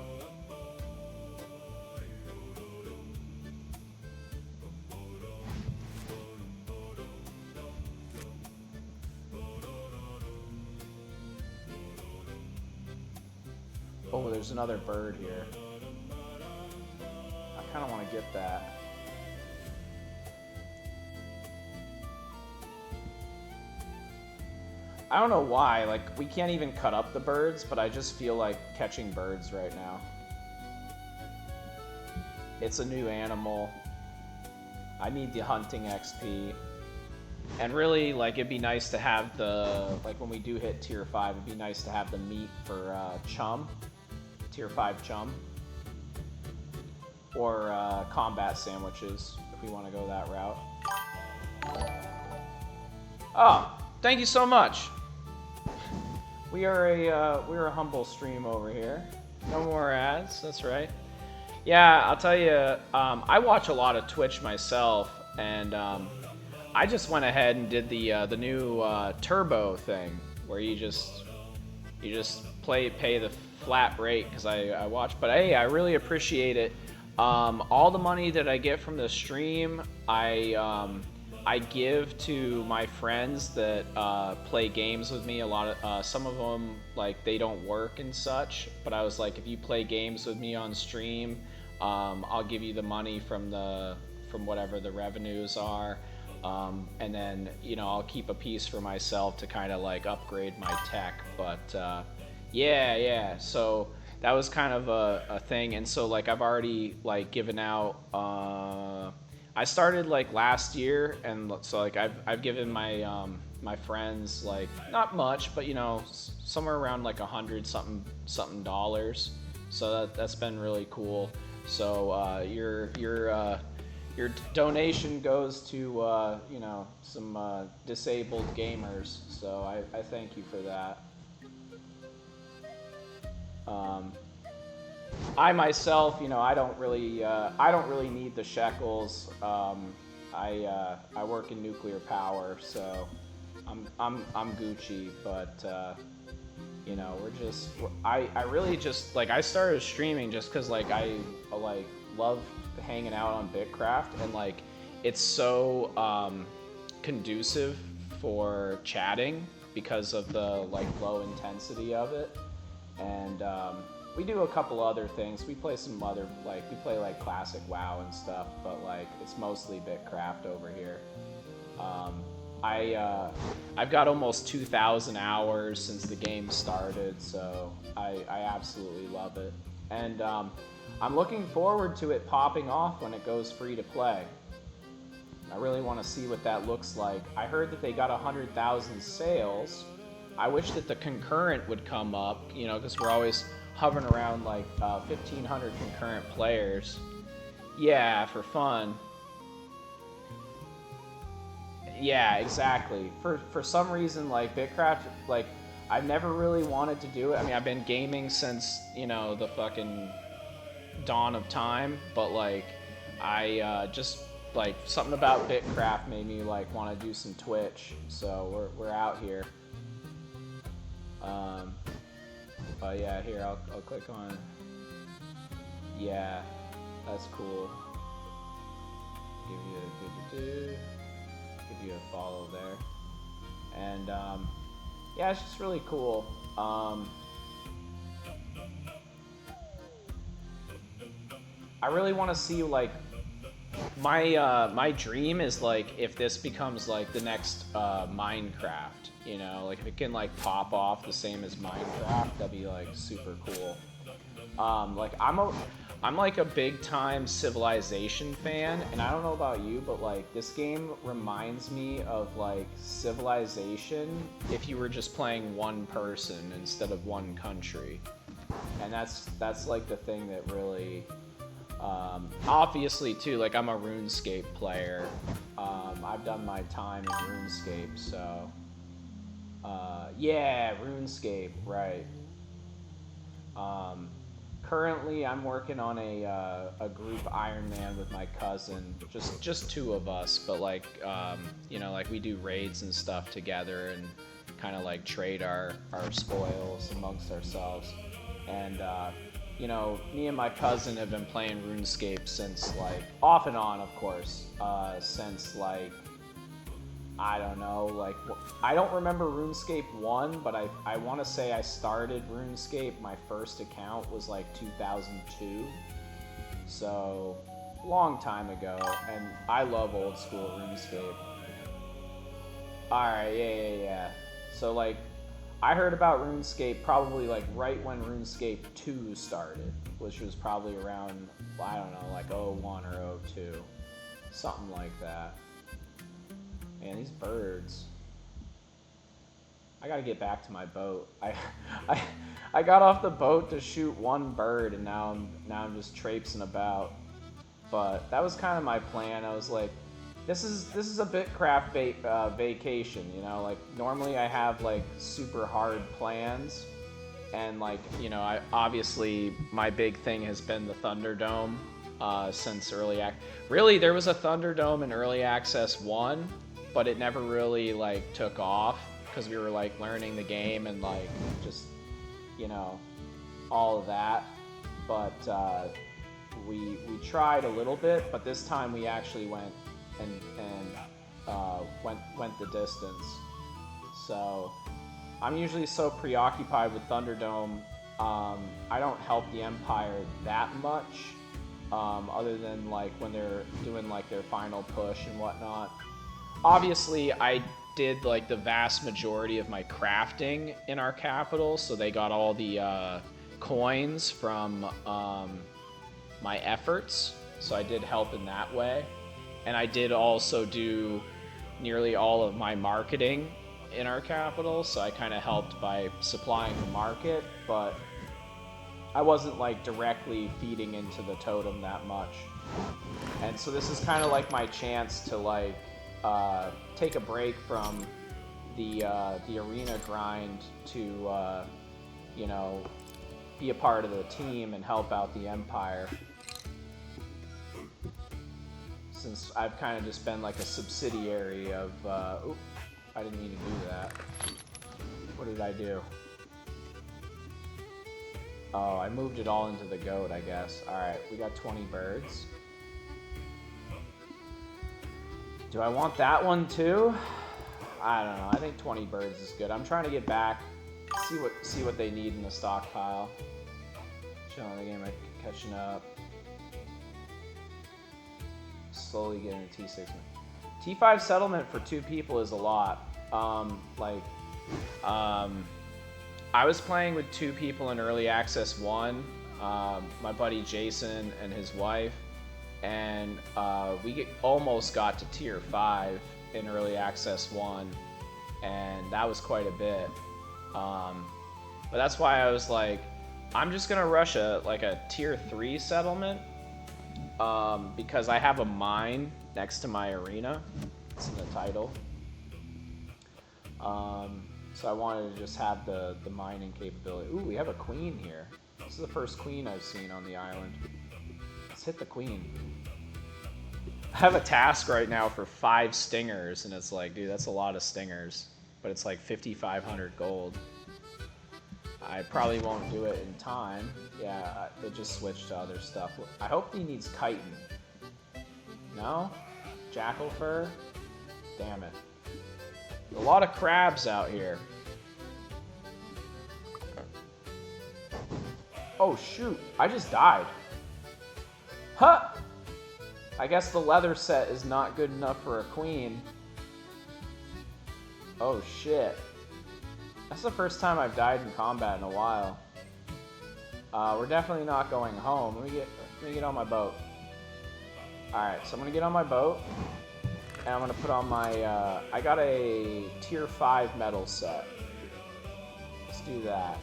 Speaker 1: Oh, there's another bird here. I kind of want to get that. I don't know why, like, we can't even cut up the birds, but I just feel like catching birds right now. It's a new animal. I need the hunting XP. And really, like, it'd be nice to have the, like, when we do hit tier 5, it'd be nice to have the meat for chum. Tier 5 chum. Or combat sandwiches, if we want to go that route. Oh, thank you so much. We're a humble stream over here. No more ads. That's right. Yeah, I'll tell you. I watch a lot of Twitch myself, and I just went ahead and did the new turbo thing, where you just pay the flat rate because I watch. But hey, I really appreciate it. All the money that I get from the stream, I give to my friends that play games with me. A lot of some of them, like, they don't work and such, but I was like, if you play games with me on stream, I'll give you the money from whatever the revenues are, and then, you know, I'll keep a piece for myself to kind of like upgrade my tech. But yeah, so that was kind of a thing. And so, like, I've already, like, given out I started, like, last year, and so, like, I've given my my friends, like, not much, but, you know, somewhere around like $100 something dollars. So that's been really cool. So your donation goes to you know, some disabled gamers. So I thank you for that. I myself, you know, I don't really need the shekels. I work in nuclear power, so I'm Gucci. But you know, I really just, like, I started streaming just because, like, I like love hanging out on Bitcraft, and, like, it's so conducive for chatting because of the, like, low intensity of it. And we do a couple other things. We play some other, like, we play, like, classic WoW and stuff, but, like, it's mostly Bitcraft over here. I've got almost 2,000 hours since the game started, so I absolutely love it. And I'm looking forward to it popping off when it goes free to play. I really want to see what that looks like. I heard that they got 100,000 sales. I wish that the concurrent would come up, you know, because we're always hovering around like 1,500 concurrent players. Yeah, for fun. Yeah, exactly. For some reason, like, Bitcraft, like, I've never really wanted to do it. I mean, I've been gaming since, you know, the fucking dawn of time, but like I just like something about Bitcraft made me like want to do some Twitch, so we're out here. But yeah, here I'll click on. Yeah, that's cool. Give you a follow there, and yeah, it's just really cool. I really want to see like my dream is like if this becomes like the next Minecraft, you know, like if it can like pop off the same as Minecraft, that'd be like super cool. Like I'm like a big time Civilization fan, and I don't know about you, but like this game reminds me of like Civilization if you were just playing one person instead of one country, and that's like the thing that really. Obviously too, like I'm a RuneScape player. I've done my time in RuneScape, so yeah, RuneScape, right. Currently I'm working on a group Iron Man with my cousin, just two of us, but like you know, like we do raids and stuff together and kind of like trade our spoils amongst ourselves. And you know, me and my cousin have been playing RuneScape since, like, off and on, of course, since, like, I don't know, like, I don't remember RuneScape 1, but I want to say I started RuneScape, my first account was, like, 2002, so, long time ago, and I love old school RuneScape. Alright, yeah. So, like, I heard about RuneScape probably like right when RuneScape 2 started, which was probably around, I don't know, like 01 or 02. Something like that. Man, these birds. I gotta get back to my boat. I got off the boat to shoot one bird, and now I'm just traipsing about. But that was kind of my plan. I was like, this is a Bitcraft vacation, you know, like normally I have like super hard plans, and like, you know, I obviously my big thing has been the Thunderdome since really there was a Thunderdome in early access 1, but it never really like took off because we were like learning the game and like just, you know, all of that. But we tried a little bit, but this time we actually went and went the distance. So I'm usually so preoccupied with Thunderdome, I don't help the Empire that much, other than like when they're doing like their final push and whatnot. Obviously, I did like the vast majority of my crafting in our capital, so they got all the coins from my efforts, so I did help in that way. And I did also do nearly all of my marketing in our capital, so I kind of helped by supplying the market, but I wasn't like directly feeding into the totem that much. And so this is kind of like my chance to like take a break from the arena grind to you know, be a part of the team and help out the Empire. Since I've kind of just been like a subsidiary of, oop, I didn't mean to do that. What did I do? Oh, I moved it all into the goat, I guess. Alright, we got 20 birds. Do I want that one too? I don't know, I think 20 birds is good. I'm trying to get back, see what they need in the stockpile. Chilling the game, I'm catching up. Slowly getting a T6. T5 settlement for 2 people is a lot. I was playing with 2 people in early access 1, my buddy Jason and his wife, and we almost got to tier 5 in early access 1, and that was quite a bit. But that's why I was like, I'm just gonna rush a tier 3 settlement. Because I have a mine next to my arena. It's in the title. So I wanted to just have the mining capability. Ooh, we have a queen here. This is the first queen I've seen on the island. Let's hit the queen. I have a task right now for 5 stingers, and it's like, dude, that's a lot of stingers. But it's like 5,500 gold. I probably won't do it in time. Yeah, it just switched to other stuff. I hope he needs chitin. No? Jackal fur? Damn it. A lot of crabs out here. Oh shoot, I just died. Huh! I guess the leather set is not good enough for a queen. Oh shit. That's the first time I've died in combat in a while. We're definitely not going home. Let me get on my boat. Alright, so I'm gonna get on my boat. And I'm gonna put on my, I got a tier 5 metal set. Let's do that.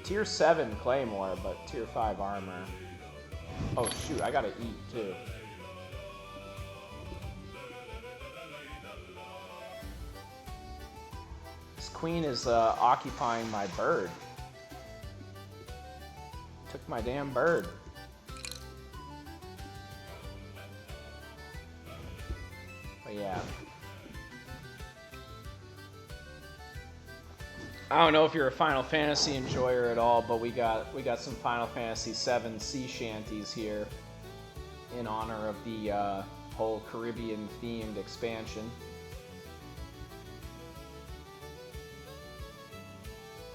Speaker 1: Tier 7 claymore, but tier 5 armor. Oh shoot, I gotta eat too. This queen is occupying my bird. Took my damn bird. But yeah. I don't know if you're a Final Fantasy enjoyer at all, but we got some Final Fantasy VII sea shanties here in honor of the whole Caribbean themed expansion.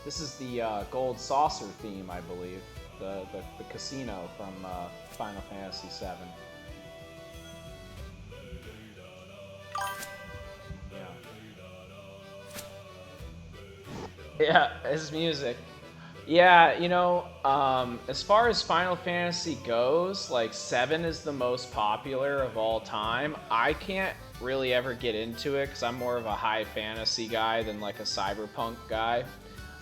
Speaker 1: This is the gold saucer theme, I believe, the casino from Final Fantasy VII. Yeah, his music. Yeah, you know, as far as Final Fantasy goes, like 7 is the most popular of all time. I can't really ever get into it because I'm more of a high fantasy guy than like a cyberpunk guy.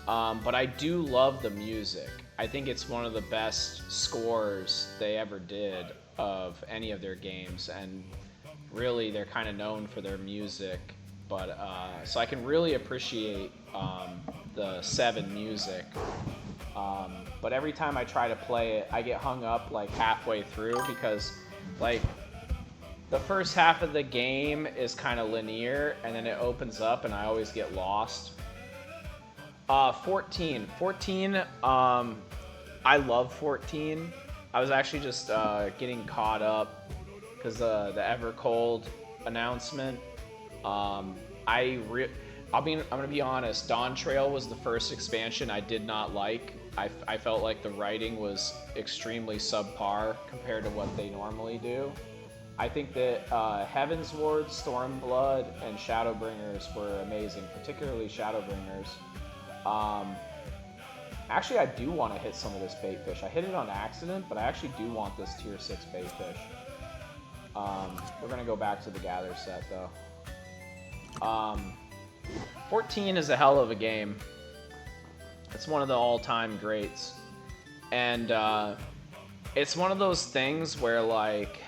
Speaker 1: But I do love the music. I think it's one of the best scores they ever did of any of their games, and really they're kind of known for their music. But so I can really appreciate the 7 music. But every time I try to play it, I get hung up like halfway through because like the first half of the game is kind of linear, and then it opens up and I always get lost. 14. 14, I love 14. I was actually just getting caught up because the Evercold announcement. I'm gonna be honest. Dawn Trail was the first expansion I did not like. I felt like the writing was extremely subpar compared to what they normally do. I think that Heaven's Ward, Stormblood, and Shadowbringers were amazing, particularly Shadowbringers. Actually, I do want to hit some of this baitfish. I hit it on accident, but I actually do want this tier 6 baitfish. We're gonna go back to the gather set though. 14 is a hell of a game. It's one of the all-time greats. And it's one of those things where like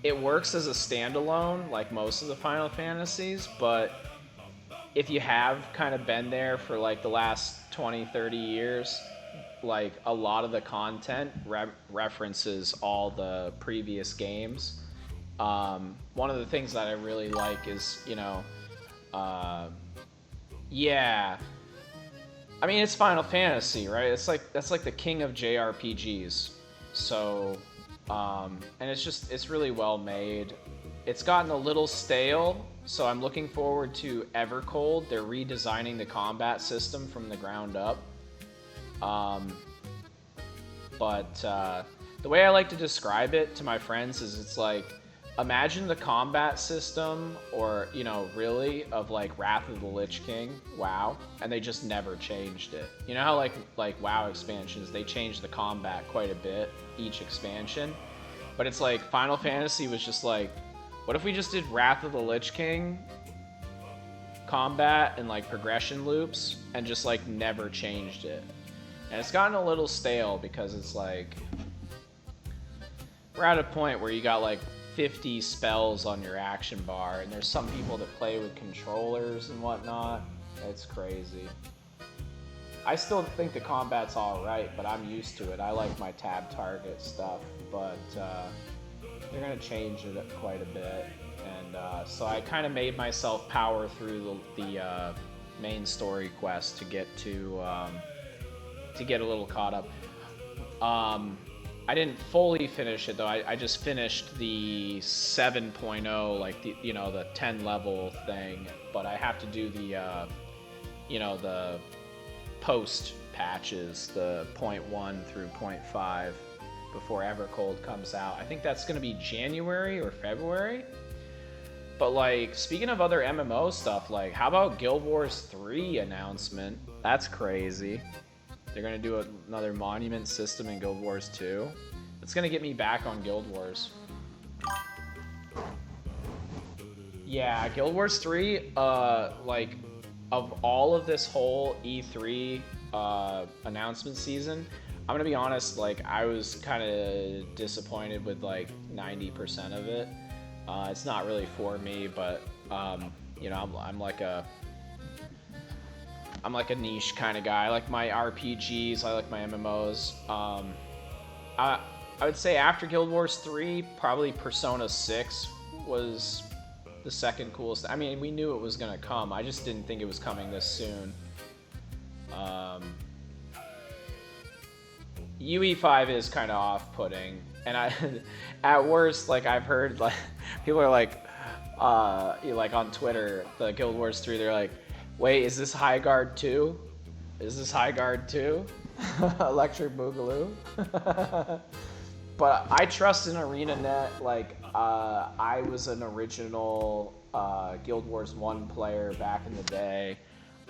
Speaker 1: it works as a standalone like most of the Final Fantasies, but if you have kind of been there for like the last 20-30 years, like a lot of the content references all the previous games. One of the things that I really like is, you know, yeah, I mean, it's Final Fantasy, right? That's like the king of JRPGs. So, and it's really well made. It's gotten a little stale, so I'm looking forward to Evercold. They're redesigning the combat system from the ground up. But the way I like to describe it to my friends is it's like, imagine the combat system, or, you know, really, of like Wrath of the Lich King, WoW, and they just never changed it. You know how like WoW expansions, they changed the combat quite a bit each expansion, but it's like Final Fantasy was just like, what if we just did Wrath of the Lich King combat and like progression loops and just like never changed it? And it's gotten a little stale because it's like we're at a point where you got like 50 spells on your action bar, and there's some people that play with controllers and whatnot. It's crazy. I still think the combat's alright, but I'm used to it. I like my tab target stuff, but they're going to change it quite a bit. And so I kind of made myself power through the main story quest to get a little caught up. I didn't fully finish it though. I just finished the 7.0, like the 10 level thing, but I have to do the the post patches, the 0.1 through 0.5 before Evercold comes out. I think that's going to be January or February. But like, speaking of other MMO stuff, like how about Guild Wars 3 announcement? That's crazy. They're going to do another monument system in Guild Wars 2. It's going to get me back on Guild Wars. Yeah, Guild Wars 3, like, of all of this whole E3 announcement season, I'm going to be honest, like, I was kind of disappointed with, like, 90% of it. It's not really for me, but, I'm like a niche kind of guy. I like my RPGs, I like my MMOs. I would say after Guild Wars 3, probably Persona 6 was the second coolest. I mean, we knew it was going to come. I just didn't think it was coming this soon. UE5 is kind of off-putting. And at worst, like, I've heard, like, people are like on Twitter, the Guild Wars 3, they're like, wait, is this High Guard 2? Is this High Guard 2? Electric Boogaloo? But I trust in ArenaNet. Like, I was an original Guild Wars 1 player back in the day.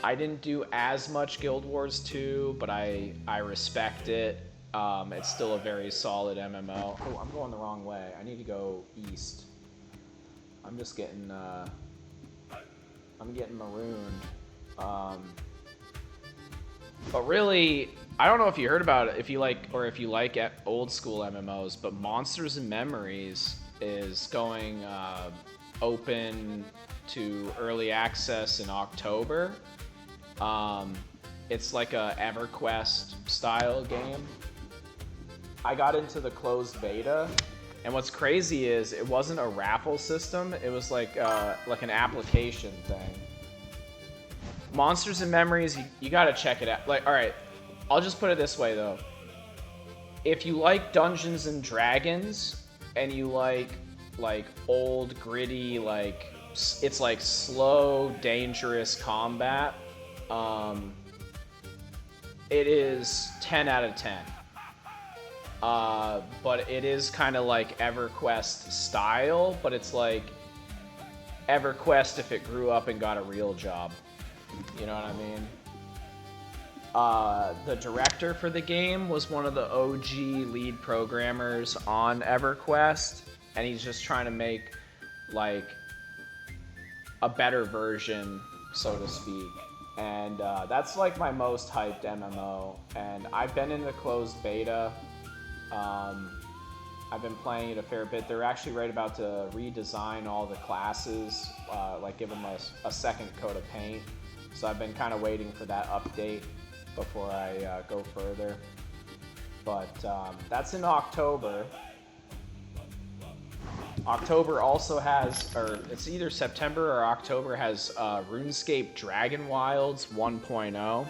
Speaker 1: I didn't do as much Guild Wars 2, but I respect it. It's still a very solid MMO. Oh, I'm going the wrong way. I need to go east. I'm just getting... I'm getting marooned. But really, I don't know if you heard about it, if you like old school MMOs, but Monsters and Memories is going open to early access in October. It's like a EverQuest style game. I got into the closed beta, and what's crazy is it wasn't a raffle system. It was like an application thing. Monsters and Memories, you gotta check it out. Like, all right, I'll just put it this way though. If you like Dungeons and Dragons and you like old gritty, like it's like slow, dangerous combat, it is 10 out of 10. But it is kind of like EverQuest style, but it's like EverQuest if it grew up and got a real job. You know what I mean? The director for the game was one of the OG lead programmers on EverQuest, and he's just trying to make like a better version, so to speak. And that's like my most hyped MMO, and I've been in the closed beta. I've been playing it a fair bit. They're actually right about to redesign all the classes, like give them a second coat of paint. So I've been kind of waiting for that update before I go further. But that's in October. October also has, or it's either September or October, has RuneScape Dragon Wilds 1.0.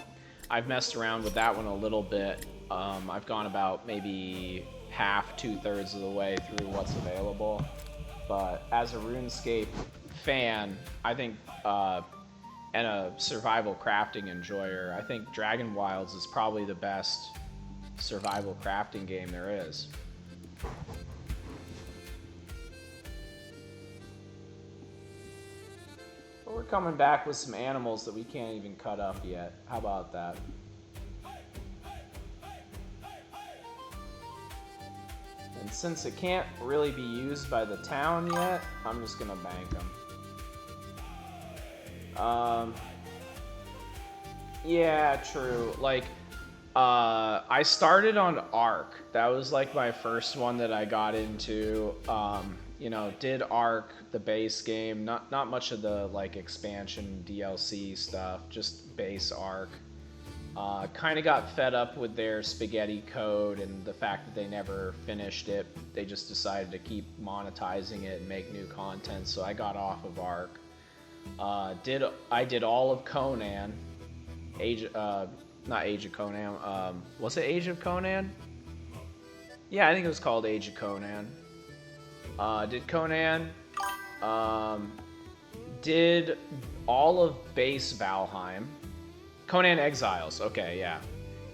Speaker 1: I've messed around with that one a little bit. I've gone about maybe half, 2/3 of the way through what's available. But as a RuneScape fan, I think, and a survival crafting enjoyer, I think Dragon Wilds is probably the best survival crafting game there is. But we're coming back with some animals that we can't even cut up yet. How about that? And since it can't really be used by the town yet, I'm just gonna bank them. Yeah, true. Like, I started on Ark. That was like my first one that I got into. You know, did Ark, the base game, not much of the like expansion DLC stuff, just base Ark. Kind of got fed up with their spaghetti code and the fact that they never finished it. They just decided to keep monetizing it and make new content, so I got off of Ark. I did all of Conan, not Age of Conan. Was it Age of Conan? Yeah, I think it was called Age of Conan. Did Conan. Did all of base Valheim. Conan Exiles. Okay, yeah.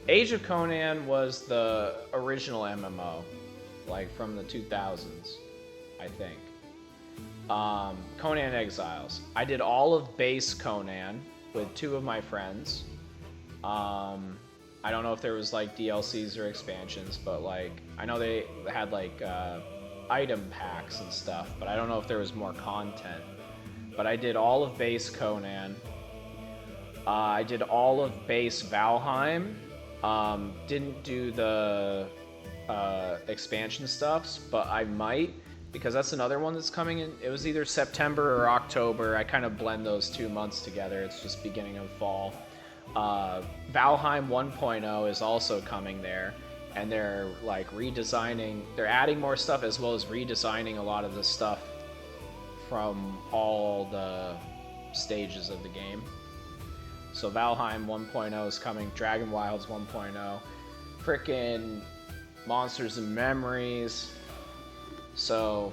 Speaker 1: Age of Conan was the original MMO, like from the 2000s, I think. Conan Exiles. I did all of base Conan with 2 of my friends. I don't know if there was like DLCs or expansions, but like I know they had like item packs and stuff, but I don't know if there was more content. But I did all of base Conan. I did all of base Valheim. Didn't do the expansion stuffs, but I might, because that's another one that's coming in. It was either September or October. I kind of blend those 2 months together. It's just beginning of fall. Valheim 1.0 is also coming there, and they're like redesigning. They're adding more stuff as well as redesigning a lot of the stuff from all the stages of the game. So Valheim 1.0 is coming, Dragon Wilds 1.0, frickin' Monsters and Memories. So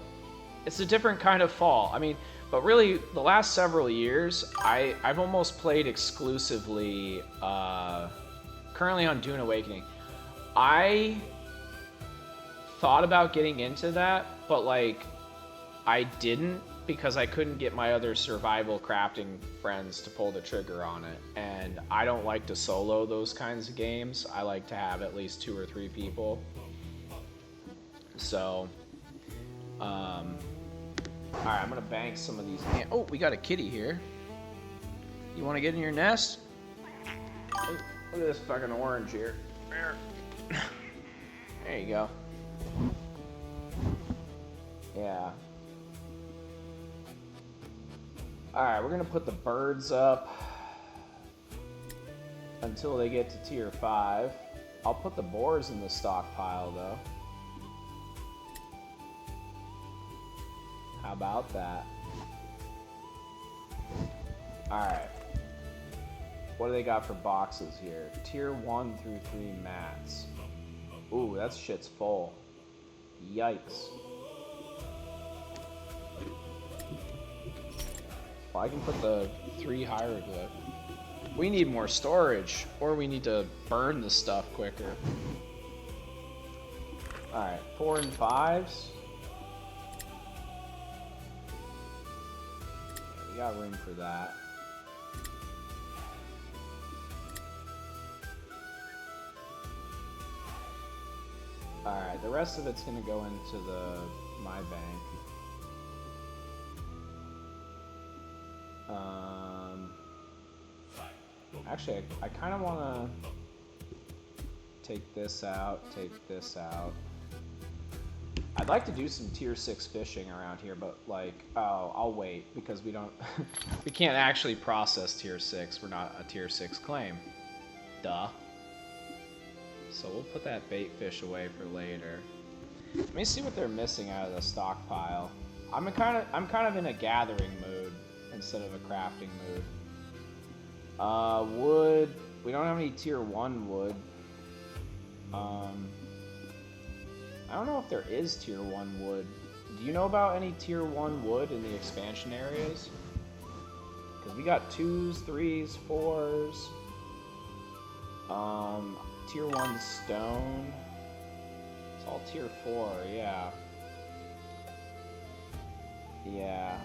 Speaker 1: it's a different kind of fall. I mean, but really the last several years, I've almost played exclusively, currently on Dune Awakening. I thought about getting into that, but like I didn't, because I couldn't get my other survival crafting friends to pull the trigger on it. And I don't like to solo those kinds of games. I like to have at least 2 or 3 people. So, alright, I'm gonna bank some of these. Oh, we got a kitty here. You wanna get in your nest? Look at this fucking orange here. There you go. Yeah. Alright, we're gonna put the birds up until they get to tier 5. I'll put the boars in the stockpile though. How about that? Alright. What do they got for boxes here? Tier 1 through 3 mats. Ooh, that shit's full. Yikes. Well, I can put the 3 hieroglyph. We need more storage, or we need to burn the stuff quicker. Alright, 4 and 5s. We got room for that. Alright, the rest of it's gonna go into my bank. Actually, I kind of want to take this out, take this out. I'd like to do some tier 6 fishing around here, but like, oh, I'll wait because we don't, we can't actually process tier 6. We're not a tier 6 claim. Duh. So we'll put that bait fish away for later. Let me see what they're missing out of the stockpile. I'm kind of in a gathering mood instead of a crafting mood. Wood. We don't have any tier 1 wood. I don't know if there is tier 1 wood. Do you know about any tier 1 wood in the expansion areas? Because we got 2s, 3s, 4s. Tier 1 stone. It's all tier 4, yeah. Yeah.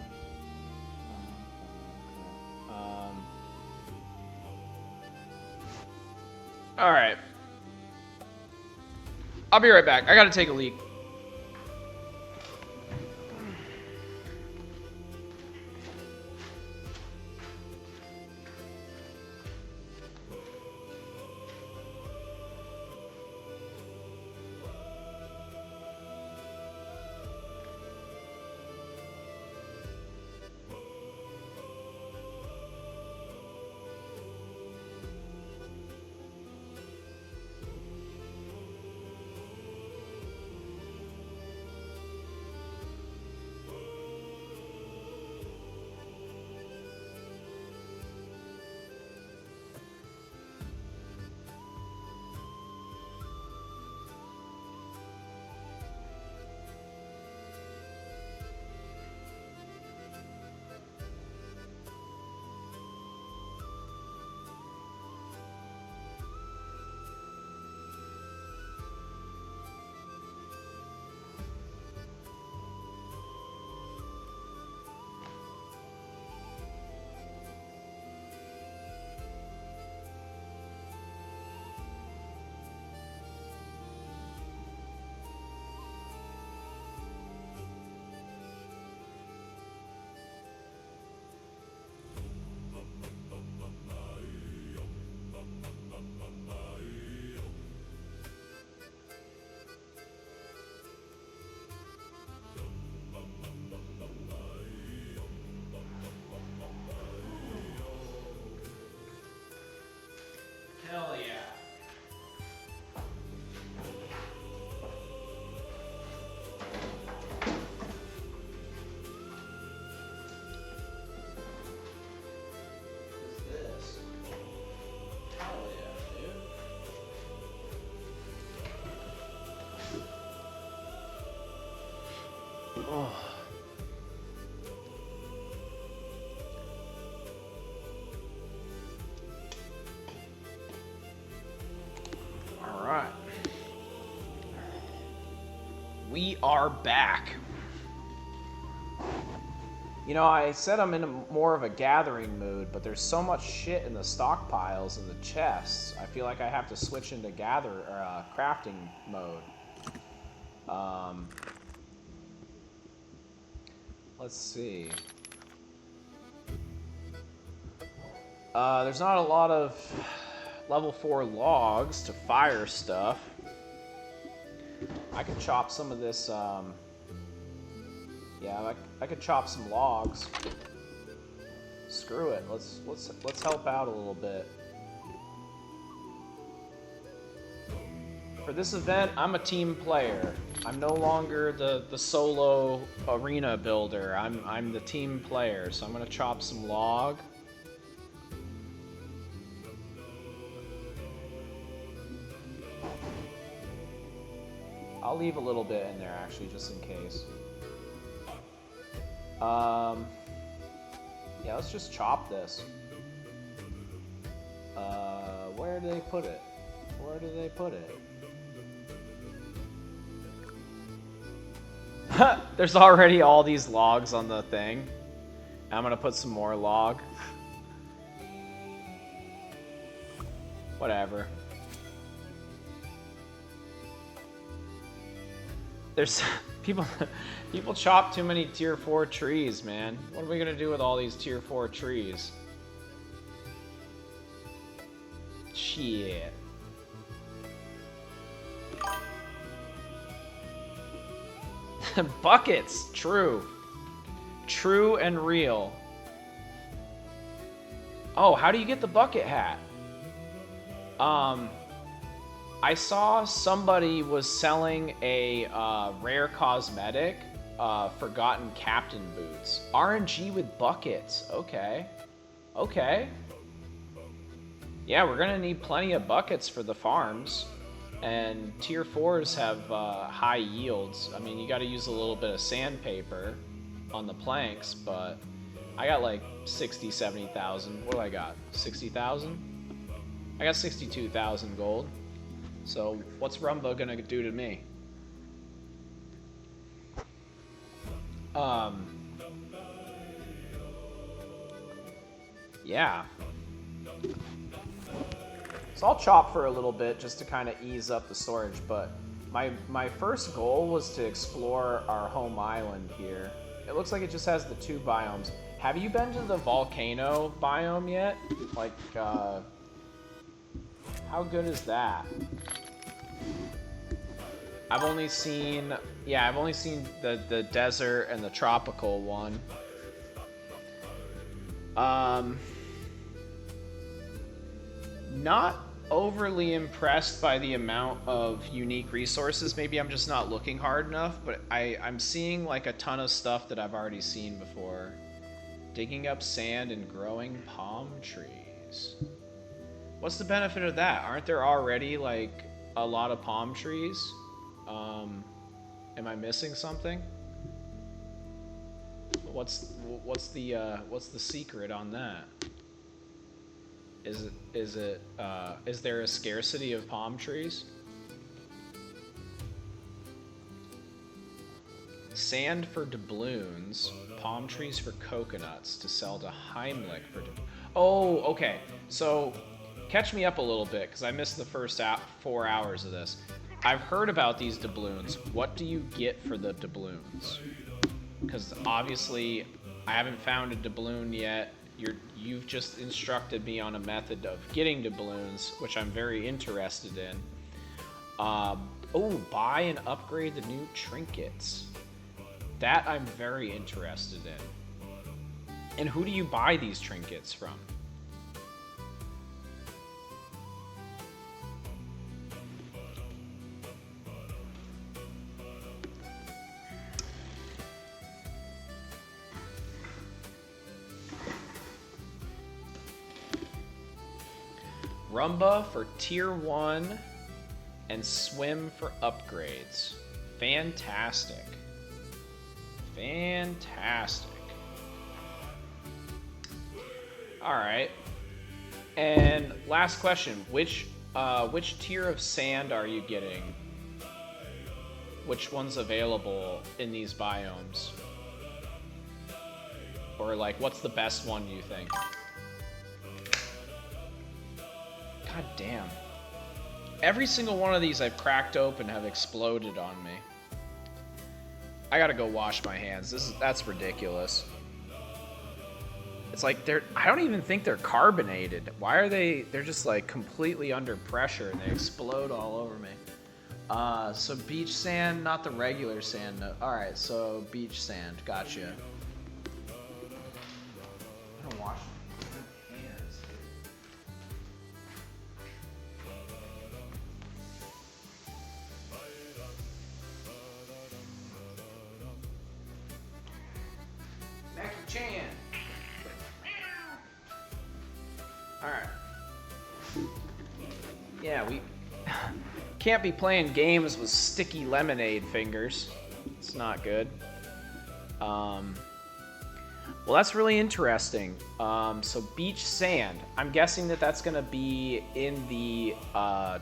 Speaker 1: Alright. I'll be right back. I gotta take a leak. We are back. You know, I said I'm in more of a gathering mood, but there's so much shit in the stockpiles and the chests. I feel like I have to switch into crafting mode. Let's see. There's not a lot of level 4 logs to fire stuff. I could chop some of this, yeah, I could chop some logs. Screw it. Let's help out a little bit. For this event, I'm a team player. I'm no longer the solo arena builder. I'm the team player, so I'm gonna chop some log. I'll leave a little bit in there actually, just in case. Yeah, let's just chop this. Where do they put it? Where do they put it? There's already all these logs on the thing. I'm gonna put some more log. Whatever. There's people chop too many tier 4 trees, man. What are we gonna do with all these tier 4 trees? Shit. Buckets, true. True and real. Oh, how do you get the bucket hat? I saw somebody was selling a rare cosmetic, Forgotten Captain Boots. RNG with buckets. Okay. Okay. Yeah, we're gonna need plenty of buckets for the farms. And tier 4s have high yields. I mean, you gotta use a little bit of sandpaper on the planks, but I got like 60, 70,000. What do I got? 60,000? I got 62,000 gold. So what's Rumba gonna do to me? Yeah. So I'll chop for a little bit just to kind of ease up the storage, but my first goal was to explore our home island here. It looks like it just has the 2 biomes. Have you been to the volcano biome yet? Like, how good is that? I've only seen the desert and the tropical one. Not overly impressed by the amount of unique resources. Maybe I'm just not looking hard enough, but I'm seeing like a ton of stuff that I've already seen before. Digging up sand and growing palm trees. What's the benefit of that? Aren't there already like a lot of palm trees? Am I missing something? What's the secret on that? Is there a scarcity of palm trees? Sand for doubloons, palm trees for coconuts to sell to Heimlich for. Oh, okay. So, catch me up a little bit because I missed the first 4 hours of this. I've heard about these doubloons. What do you get for the doubloons? Because obviously, I haven't found a doubloon yet. You've just instructed me on a method of getting doubloons, which I'm very interested in. Buy and upgrade the new trinkets. That I'm very interested in. And who do you buy these trinkets from? Rumba for tier 1 and swim for upgrades. Fantastic. Fantastic. Alright. And last question, which tier of sand are you getting? which one's available in these biomes. Or like, what's the best one you think? God damn. Every single one of these I've cracked open have exploded on me. I gotta go wash my hands. That's ridiculous. It's like I don't even think they're carbonated. Why are they're just like completely under pressure and they explode all over me. So beach sand, not the regular sand. No. All right, so beach sand, gotcha. I'm gonna wash my hands. Mackie Chan. Alright. Yeah, we can't be playing games with sticky lemonade fingers. It's not good. Well, that's really interesting. So beach sand. I'm guessing that's going to be in the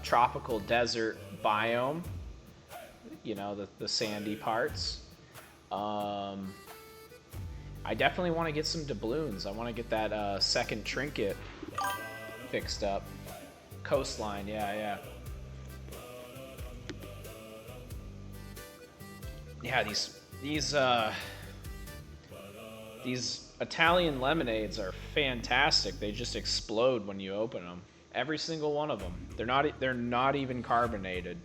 Speaker 1: tropical desert biome. You know, the sandy parts. I definitely want to get some doubloons. I want to get that second trinket fixed up. Coastline, yeah. Yeah, these Italian lemonades are fantastic. They just explode when you open them. Every single one of them. They're not even carbonated.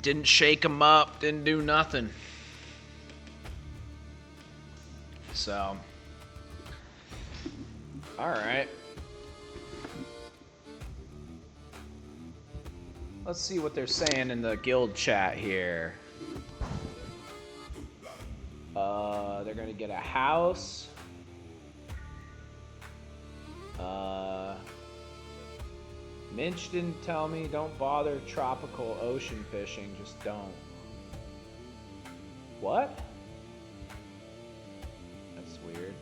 Speaker 1: Didn't shake them up, didn't do nothing. So, all right. Let's see what they're saying in the guild chat here. They're gonna get a house. Minch didn't tell me. Don't bother tropical ocean fishing. Just don't. What? That's weird.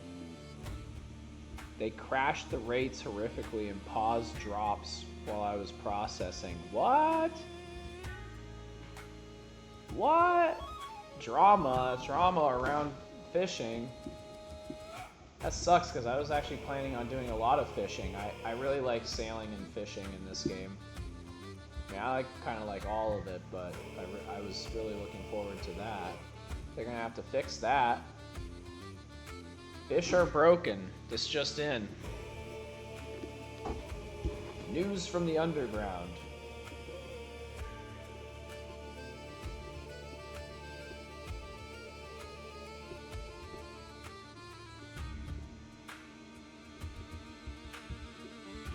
Speaker 1: They crashed the rates horrifically and paused drops while I was processing. What? What? Drama around fishing. That sucks because I was actually planning on doing a lot of fishing. I really like sailing and fishing in this game. I mean, I kind of like all of it, but I was really looking forward to that. They're gonna have to fix that. Fish are broken. This just in. News from the underground.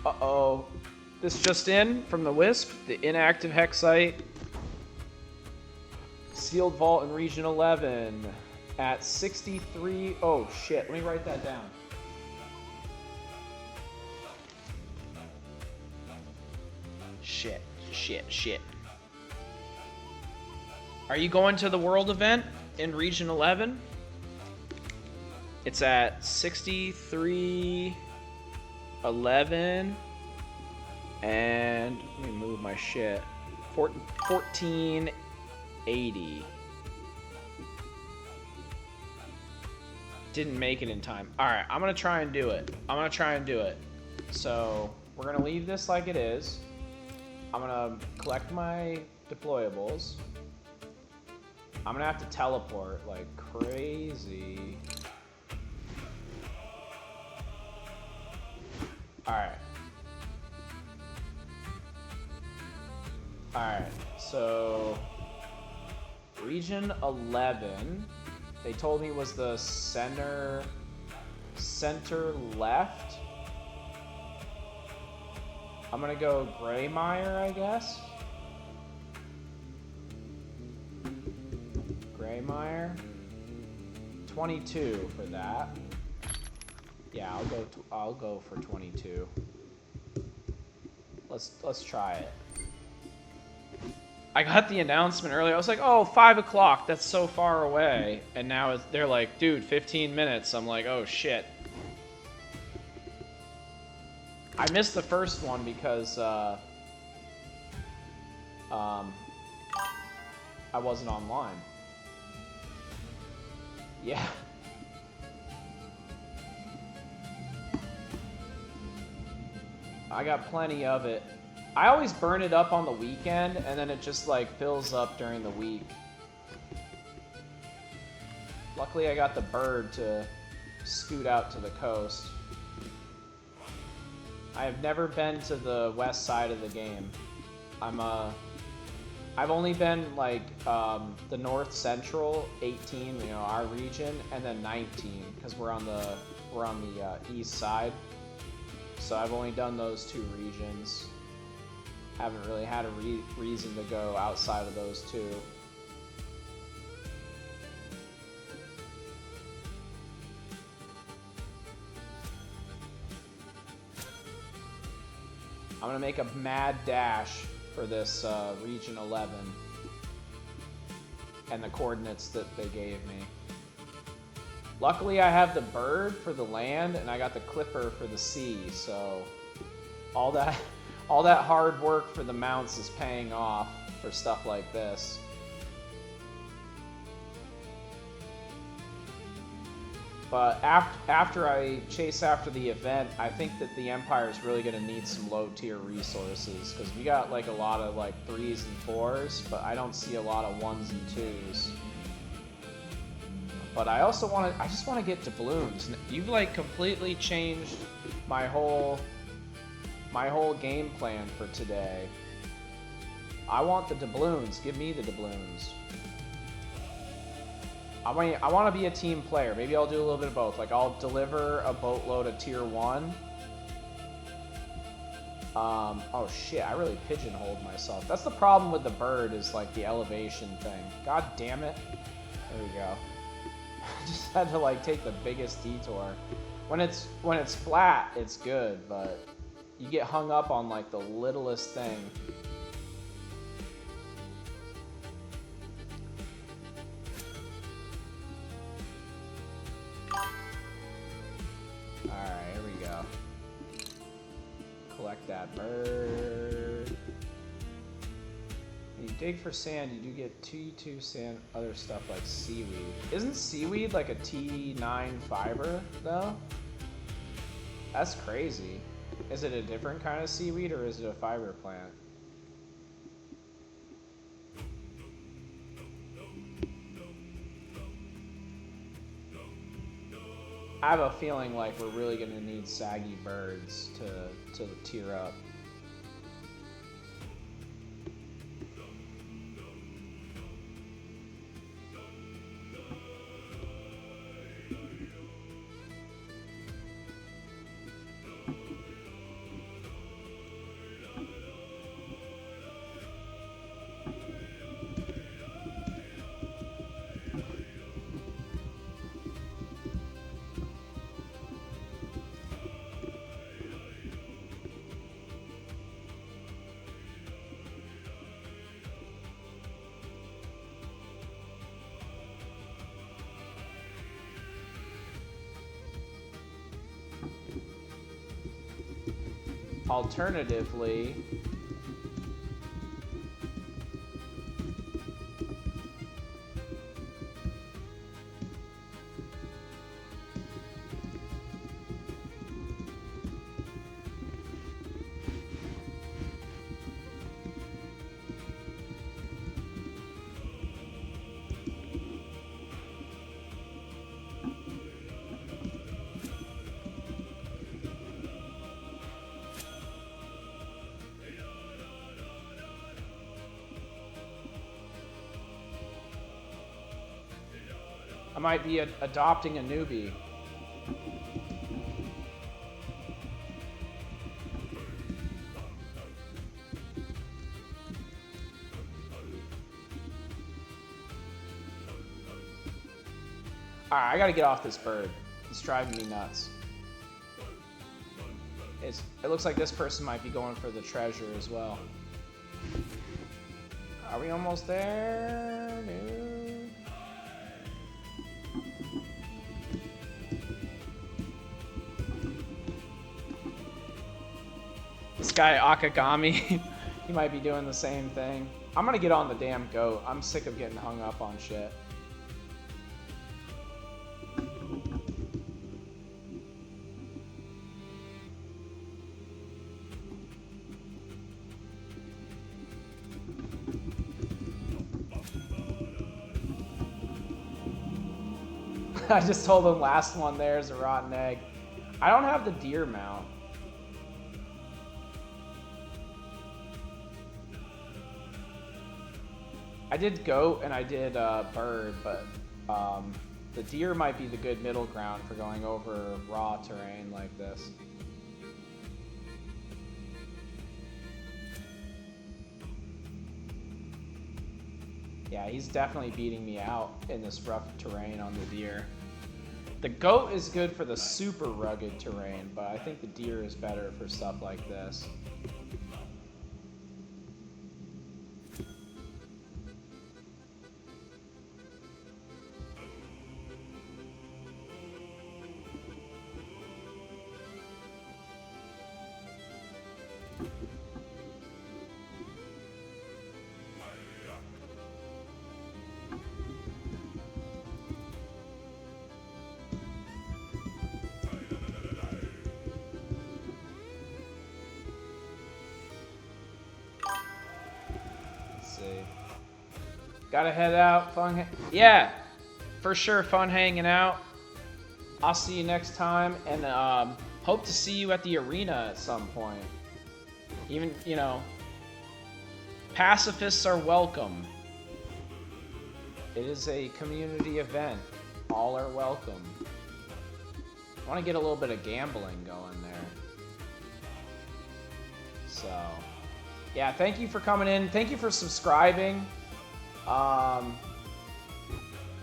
Speaker 1: Uh-oh. This just in from the Wisp, the inactive Hexite. Sealed Vault in Region 11 at 63. Oh, shit. Let me write that down. Shit. Are you going to the world event in Region 11? It's at 6311 and let me move my shit. 1480. Didn't make it in time. All right, I'm gonna try and do it. So we're gonna leave this like it is. I'm gonna collect my deployables. I'm gonna have to teleport like crazy. Alright, so Region 11, they told me was the center left. I'm gonna go Greymire, I guess. Greymire. 22 for that. Yeah, I'll go for 22. Let's try it. I got the announcement earlier. I was like, oh, 5 o'clock. That's so far away. And now they're like, dude, 15 minutes. I'm like, oh, shit. I missed the first one because I wasn't online. Yeah. I got plenty of it. I always burn it up on the weekend, and then it just like fills up during the week. Luckily, I got the bird to scoot out to the coast. I have never been to the west side of the game. I've only been like the north central 18, you know, our region, and then 19 because we're on the east side. So I've only done those two regions. Haven't really had a reason to go outside of those two. I'm gonna make a mad dash for this region 11 and the coordinates that they gave me. Luckily, I have the bird for the land and I got the clipper for the sea, so all that hard work for the mounts is paying off for stuff like this. But after I chase after the event, I think that the Empire is really going to need some low-tier resources, because we got like a lot of like 3s and 4s, but I don't see a lot of 1s and 2s. But I also I just want to get doubloons. You've like completely changed my whole game plan for today. I want the doubloons. Give me the doubloons. I want to be a team player. Maybe I'll do a little bit of both. Like, I'll deliver a boatload of tier 1. Oh shit, I really pigeonholed myself. That's the problem with the bird, is like the elevation thing. God damn it. There we go. I just had to like take the biggest detour. When it's flat, it's good, but you get hung up on like the littlest thing. Alright, here we go. Collect that bird. When you dig for sand, you do get 2 sand, other stuff like seaweed. Isn't seaweed like a T9 fiber, though? That's crazy. Is it a different kind of seaweed, or is it a fiber plant? I have a feeling like we're really going to need saggy birds to tier up. Alternatively, I might be adopting a newbie. Alright, I gotta get off this bird. It's driving me nuts. It looks like this person might be going for the treasure as well. Are we almost there, dude? This guy Akagami, he might be doing the same thing. I'm gonna get on the damn goat. I'm sick of getting hung up on shit. I just told him last one there's a rotten egg. I don't have the deer mount. I did goat and I did bird, but the deer might be the good middle ground for going over raw terrain like this. Yeah, he's definitely beating me out in this rough terrain on the deer. The goat is good for the super rugged terrain, but I think the deer is better for stuff like this. Gotta head out. Yeah, for sure. Fun hanging out. I'll see you next time, and hope to see you at the arena at some point. Even, you know, pacifists are welcome. It is a community event. All are welcome. I want to get a little bit of gambling going there. So, yeah, thank you for coming in. Thank you for subscribing.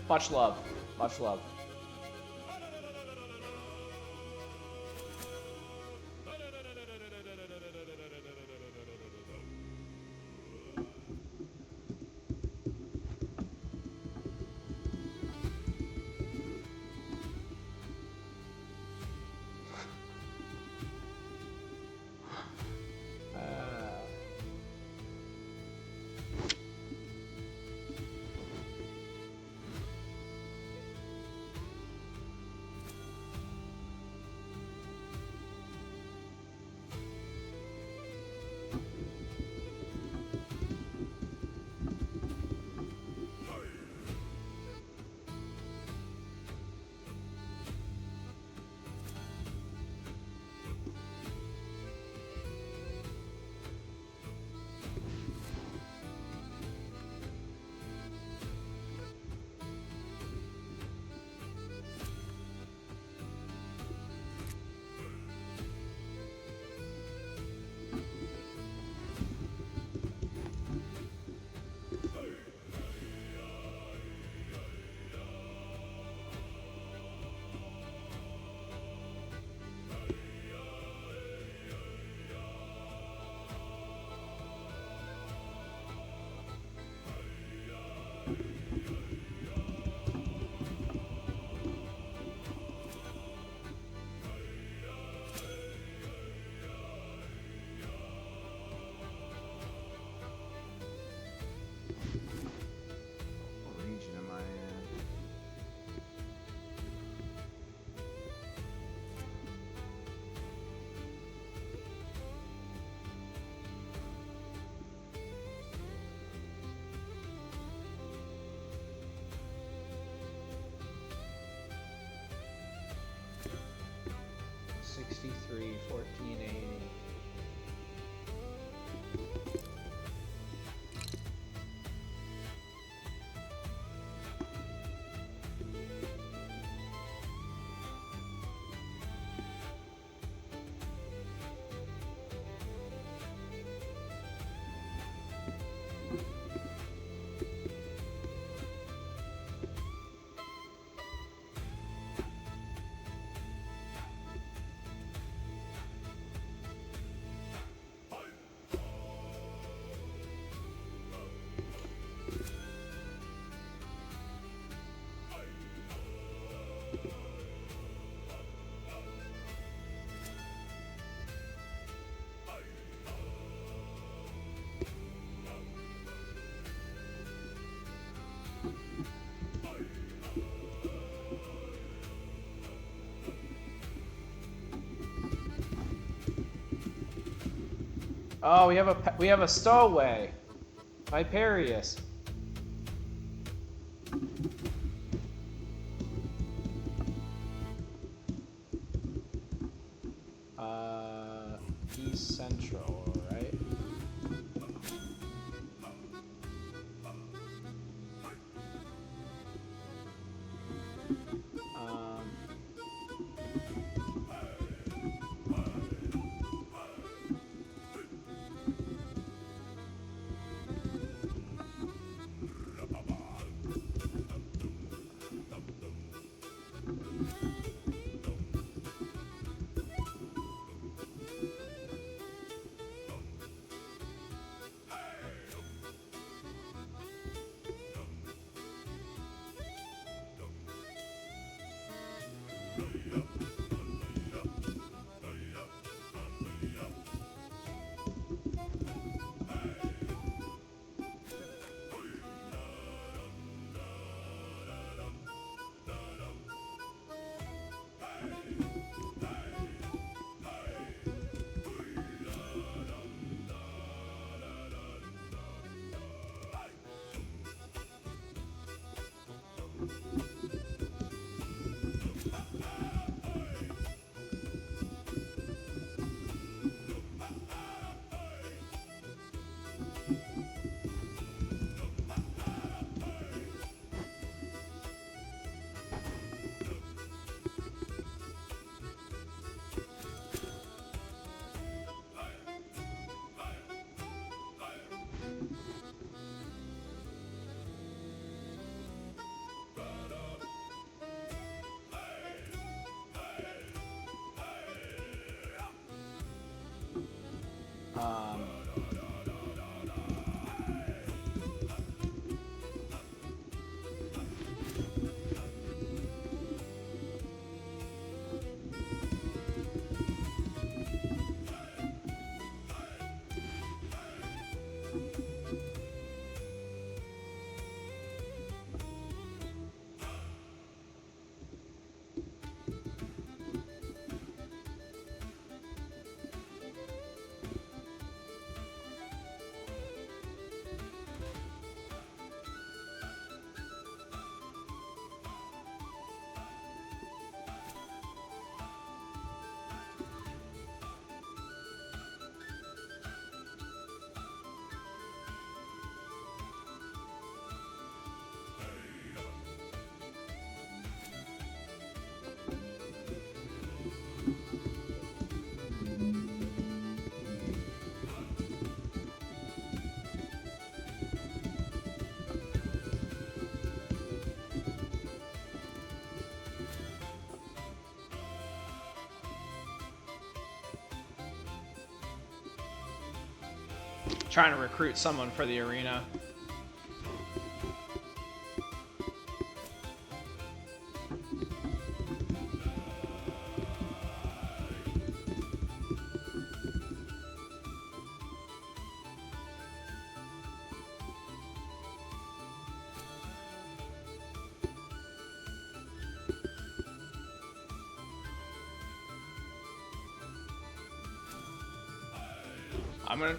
Speaker 1: Much love. Much love. $63,1480. Oh, we have a stowaway. Viperius. East Central, right? Trying to recruit someone for the arena.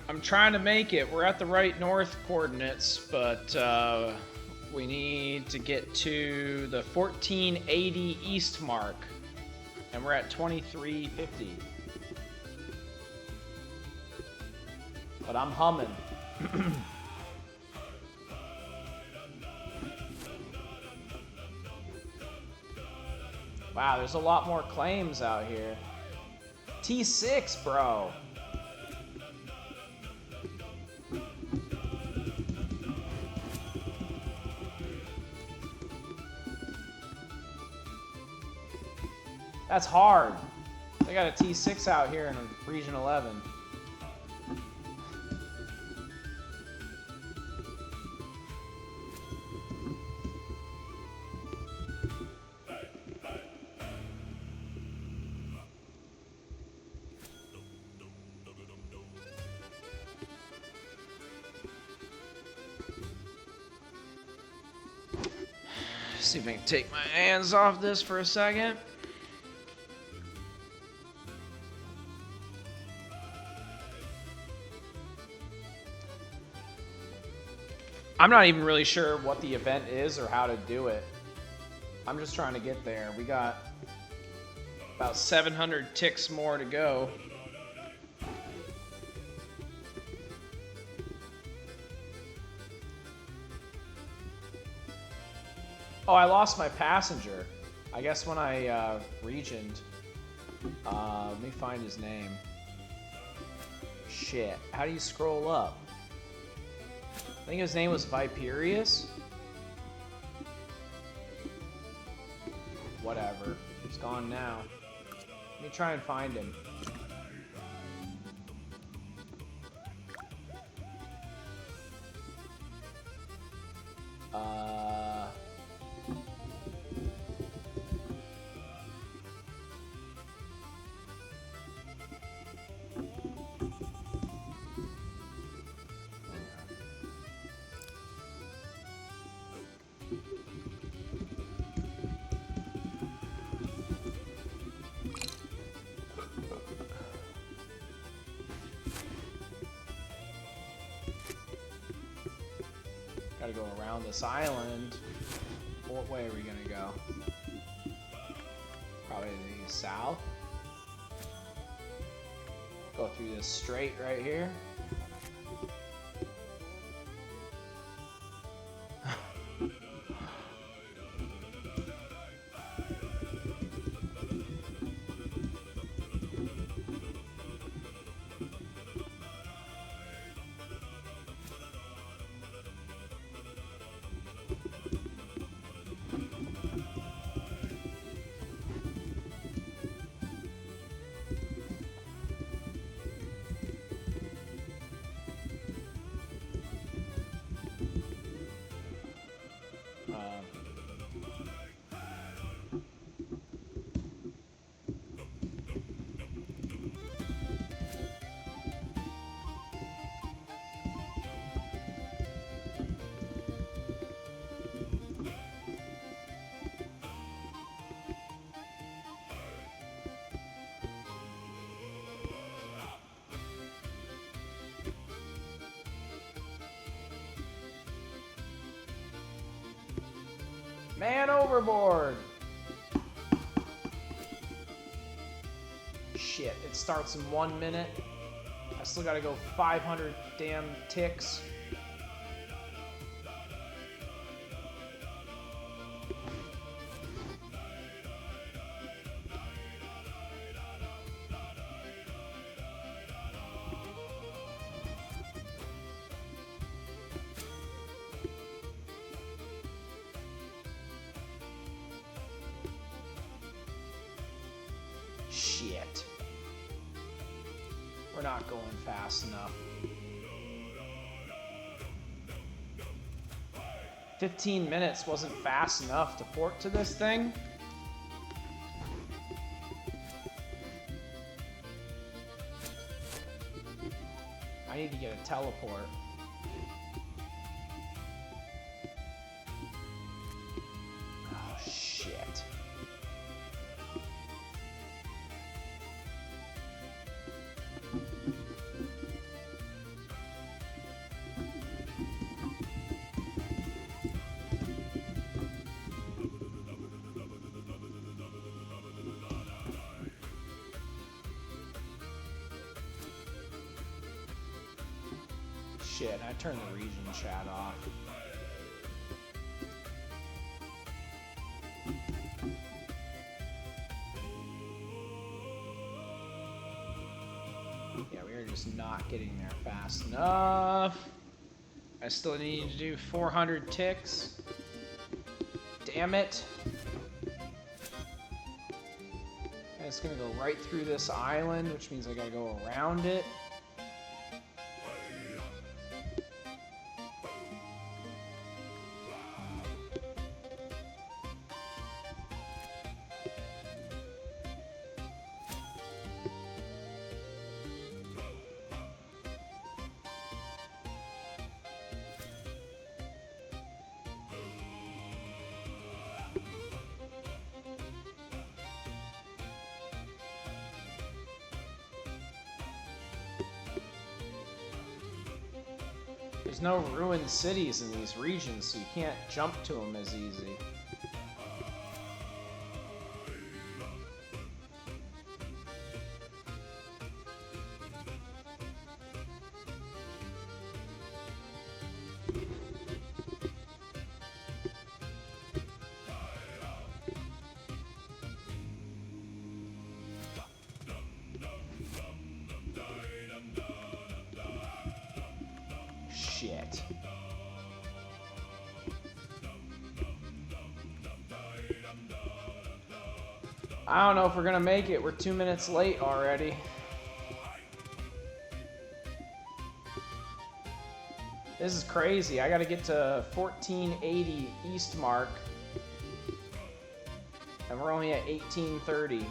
Speaker 1: I'm trying to make it. We're at the right north coordinates, but we need to get to the 1480 east mark, and we're at 2350. But I'm humming. Wow, there's a lot more claims out here. T6, bro. That's hard. They got a T6 out here in Region 11. See if I can take my hands off this for a second. I'm not even really sure what the event is or how to do it. I'm just trying to get there. We got about 700 ticks more to go. Oh, I lost my passenger. I guess when I regioned. Let me find his name. Shit. How do you scroll up? I think his name was Viperius. Whatever. He's gone now. Let me try and find him. Gotta go around this island. What way are we gonna go? Probably the south. Go through this strait right here. Man overboard! Shit, it starts in 1 minute. I still gotta go 500 damn ticks. Shit. We're not going fast enough. 15 minutes wasn't fast enough to port to this thing. I need to get a teleport. Oh, shit. Shit, I turned the region chat off. Yeah, we are just not getting there fast enough. I still need to do 400 ticks. Damn it. And it's gonna go right through this island, which means I gotta go around it. There's no ruined cities in these regions, so you can't jump to them as easy. Shit. I don't know if we're gonna make it. We're 2 minutes late already. This is crazy. I gotta get to 1480 East Mark. And we're only at 1830.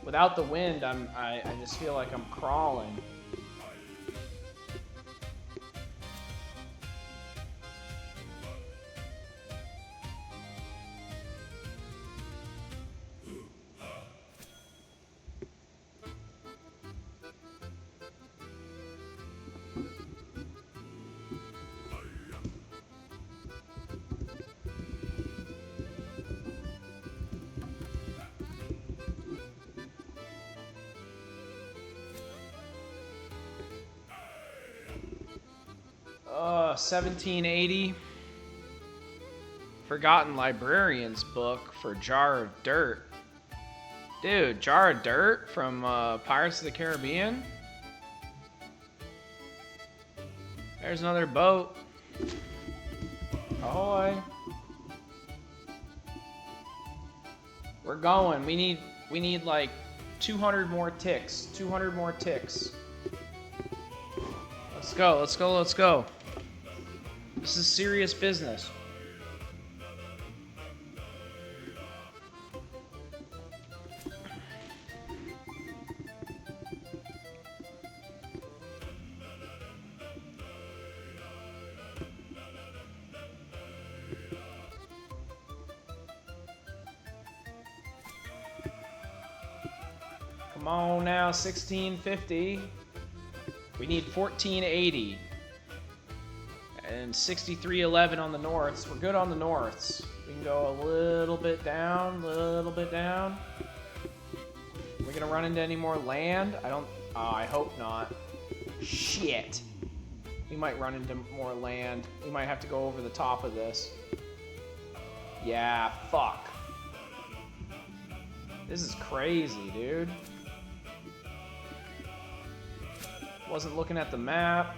Speaker 1: Without the wind, I just feel like I'm crawling. Oh, 1780. Forgotten Librarian's book for Jar of Dirt. Dude, Jar of Dirt from Pirates of the Caribbean? There's another boat. Ahoy. We're going. We need like 200 more ticks. 200 more ticks. Let's go, let's go, let's go. This is serious business. Come on now, 1650. We need 1480. And 6311 on the norths. We're good on the norths. We can go a little bit down, little bit down. We're gonna run into any more land? I hope not. Shit. We might run into more land. We might have to go over the top of this. Yeah, fuck. This is crazy, dude. Wasn't looking at the map.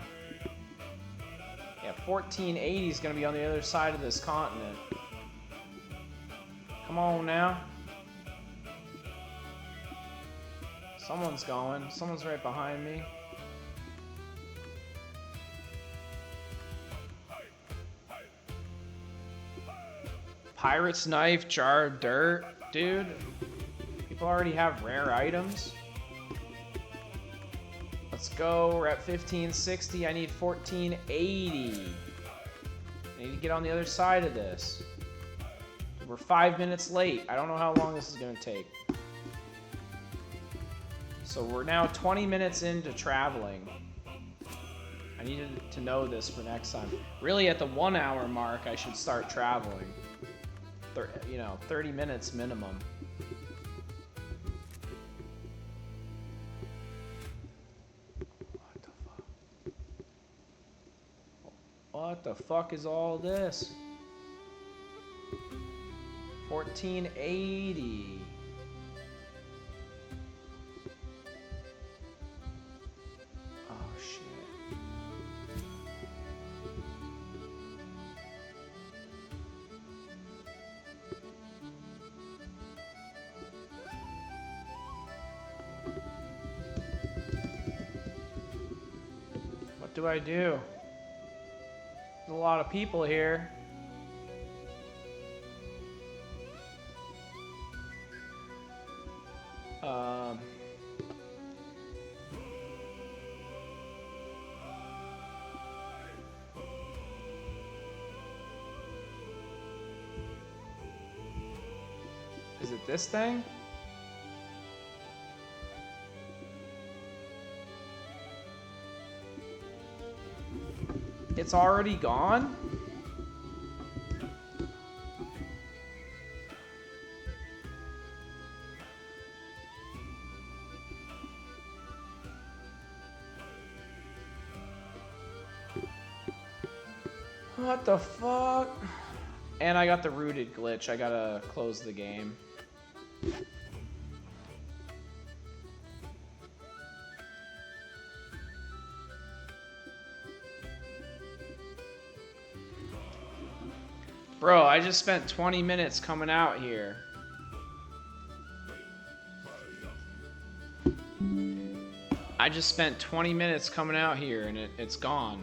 Speaker 1: Yeah, 1480 is going to be on the other side of this continent. Come on now. Someone's going. Someone's right behind me. Pirate's Knife, Jar of Dirt. Dude, people already have rare items. Let's go. We're at 1560. I need 1480. I need to get on the other side of this. We're 5 minutes late. I don't know how long this is going to take. So we're now 20 minutes into traveling. I needed to know this for next time. Really, at the 1 hour mark, I should start traveling. 30 minutes minimum. What the fuck is all this? 1480. Oh shit. What do I do? There's a lot of people here. Is it this thing? It's already gone? What the fuck? And I got the rooted glitch. I gotta close the game. Bro, I just spent 20 minutes coming out here. I just spent 20 minutes coming out here and it's gone.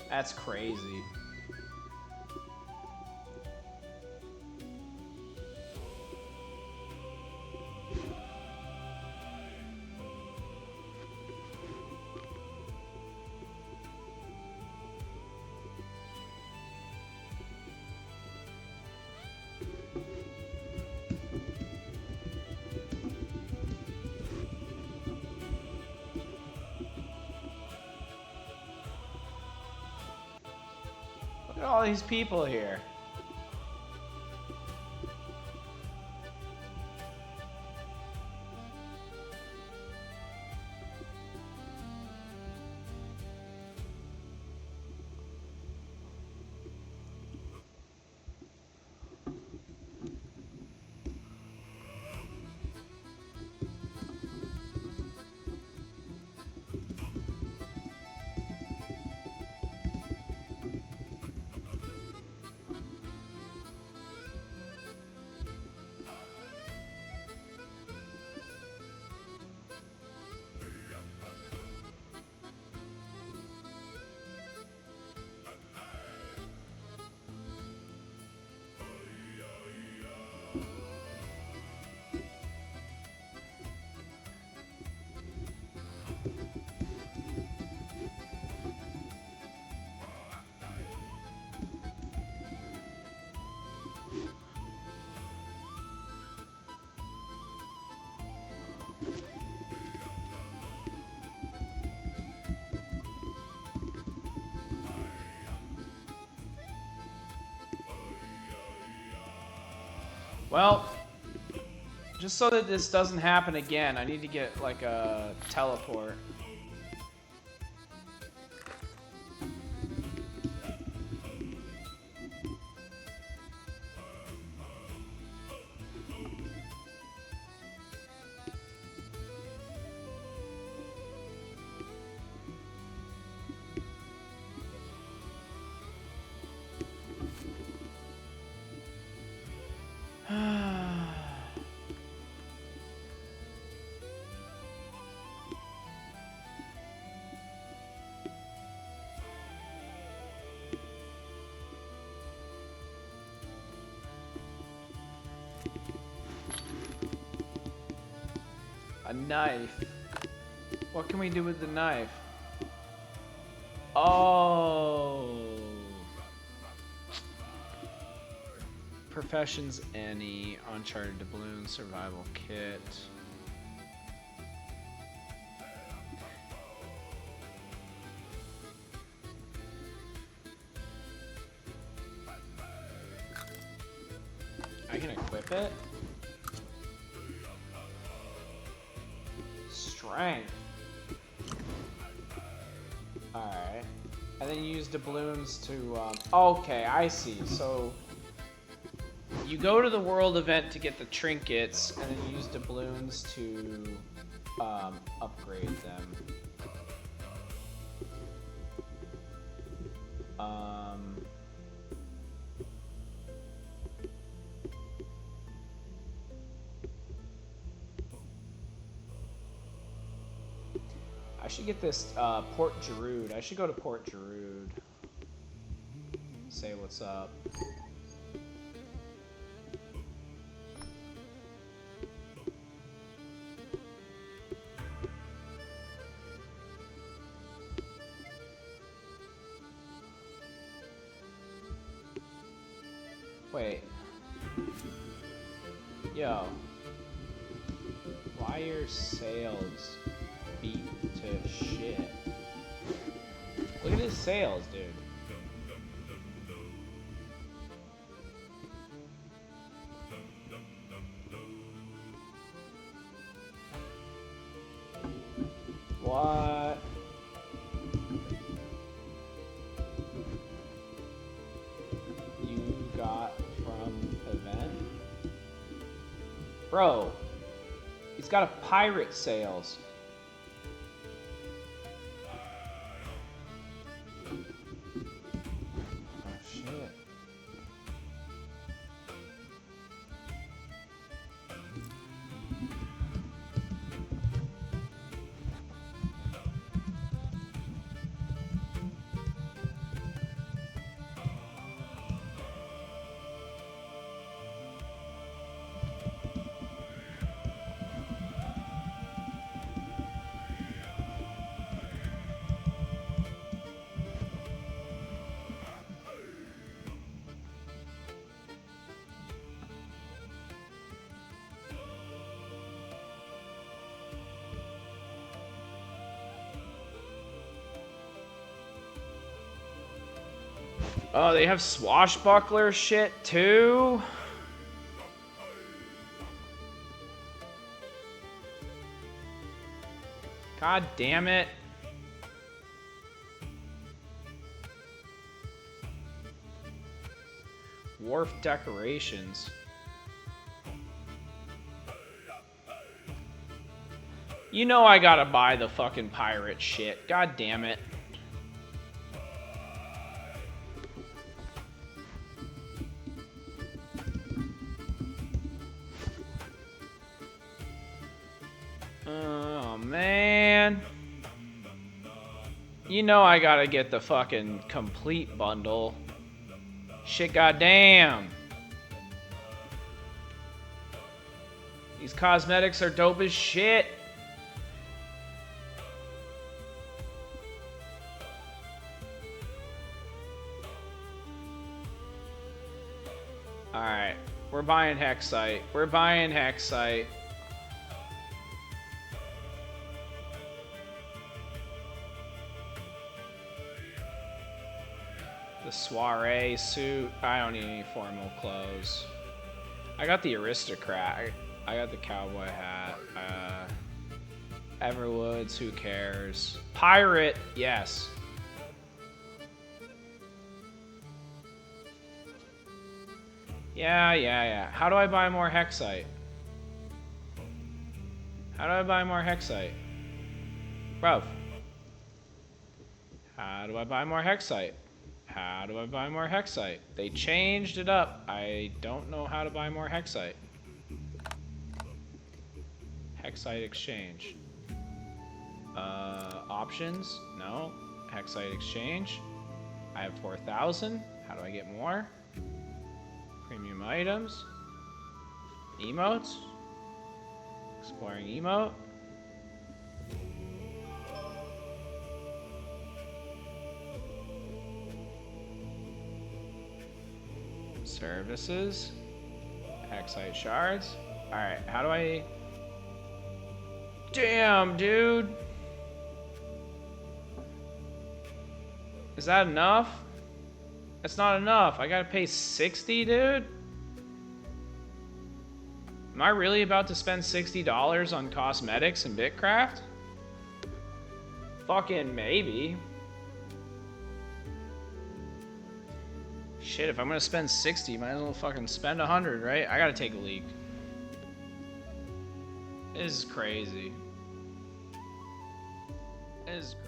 Speaker 1: That's crazy. Look at all these people here. Well, just so that this doesn't happen again, I need to get like a teleport. A knife. What can we do with the knife? Oh. Professions any. Uncharted doubloon survival kit. I can equip it. Strength. Alright. And then you use doubloons to, okay, I see. So, you go to the world event to get the trinkets, and then you use doubloons to, upgrade them. I should get this Port Giroud. I should go to Port Giroud. Say what's up. Wait. Yo. Why are sales beat to shit? Look at his sales, dude. What? You got from event? Bro, he's got a pirate sales. Oh, they have swashbuckler shit too? God damn it. Wharf decorations. You know I gotta buy the fucking pirate shit. God damn it. Oh, man. You know I gotta get the fucking complete bundle. Shit, goddamn. These cosmetics are dope as shit. Alright. We're buying Hexite. We're buying Hexite. The soiree suit. I don't need any formal clothes. I got the aristocrat. I got the cowboy hat. Everwoods, who cares? Pirate, yes. Yeah. How do I buy more Hexite? How do I buy more Hexite? Bro. How do I buy more Hexite? How do I buy more Hexite? They changed it up. I don't know how to buy more Hexite. Hexite exchange. Options? No. Hexite exchange. I have 4,000. How do I get more? Premium items. Emotes. Exploring emote. Services. Hexite shards. Alright, how do I... Damn, dude! Is that enough? That's not enough. I gotta pay 60, dude? Am I really about to spend $60 on cosmetics and Bitcraft? Fucking maybe. Shit, if I'm gonna spend 60, might as well fucking spend 100, right? I gotta take a leak. This is crazy. This is crazy.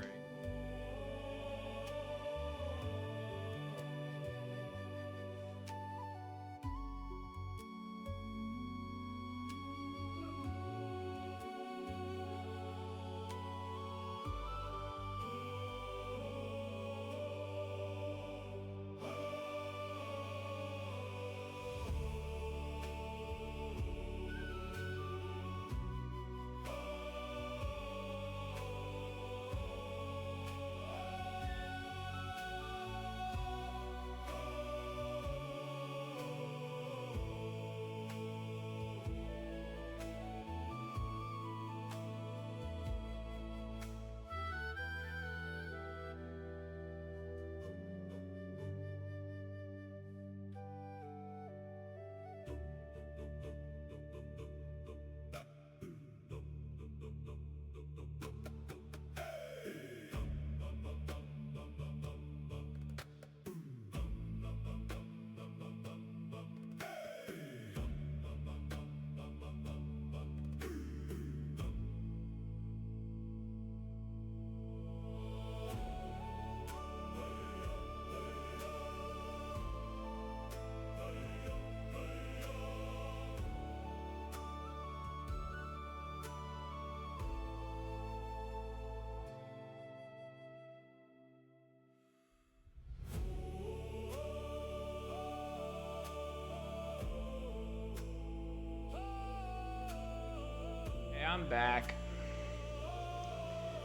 Speaker 1: I'm back.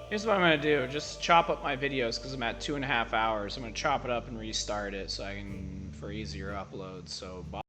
Speaker 1: Here's what I'm gonna do. Just chop up my videos because I'm at 2.5 hours. I'm gonna chop it up and restart it so I can for easier uploads. So bye.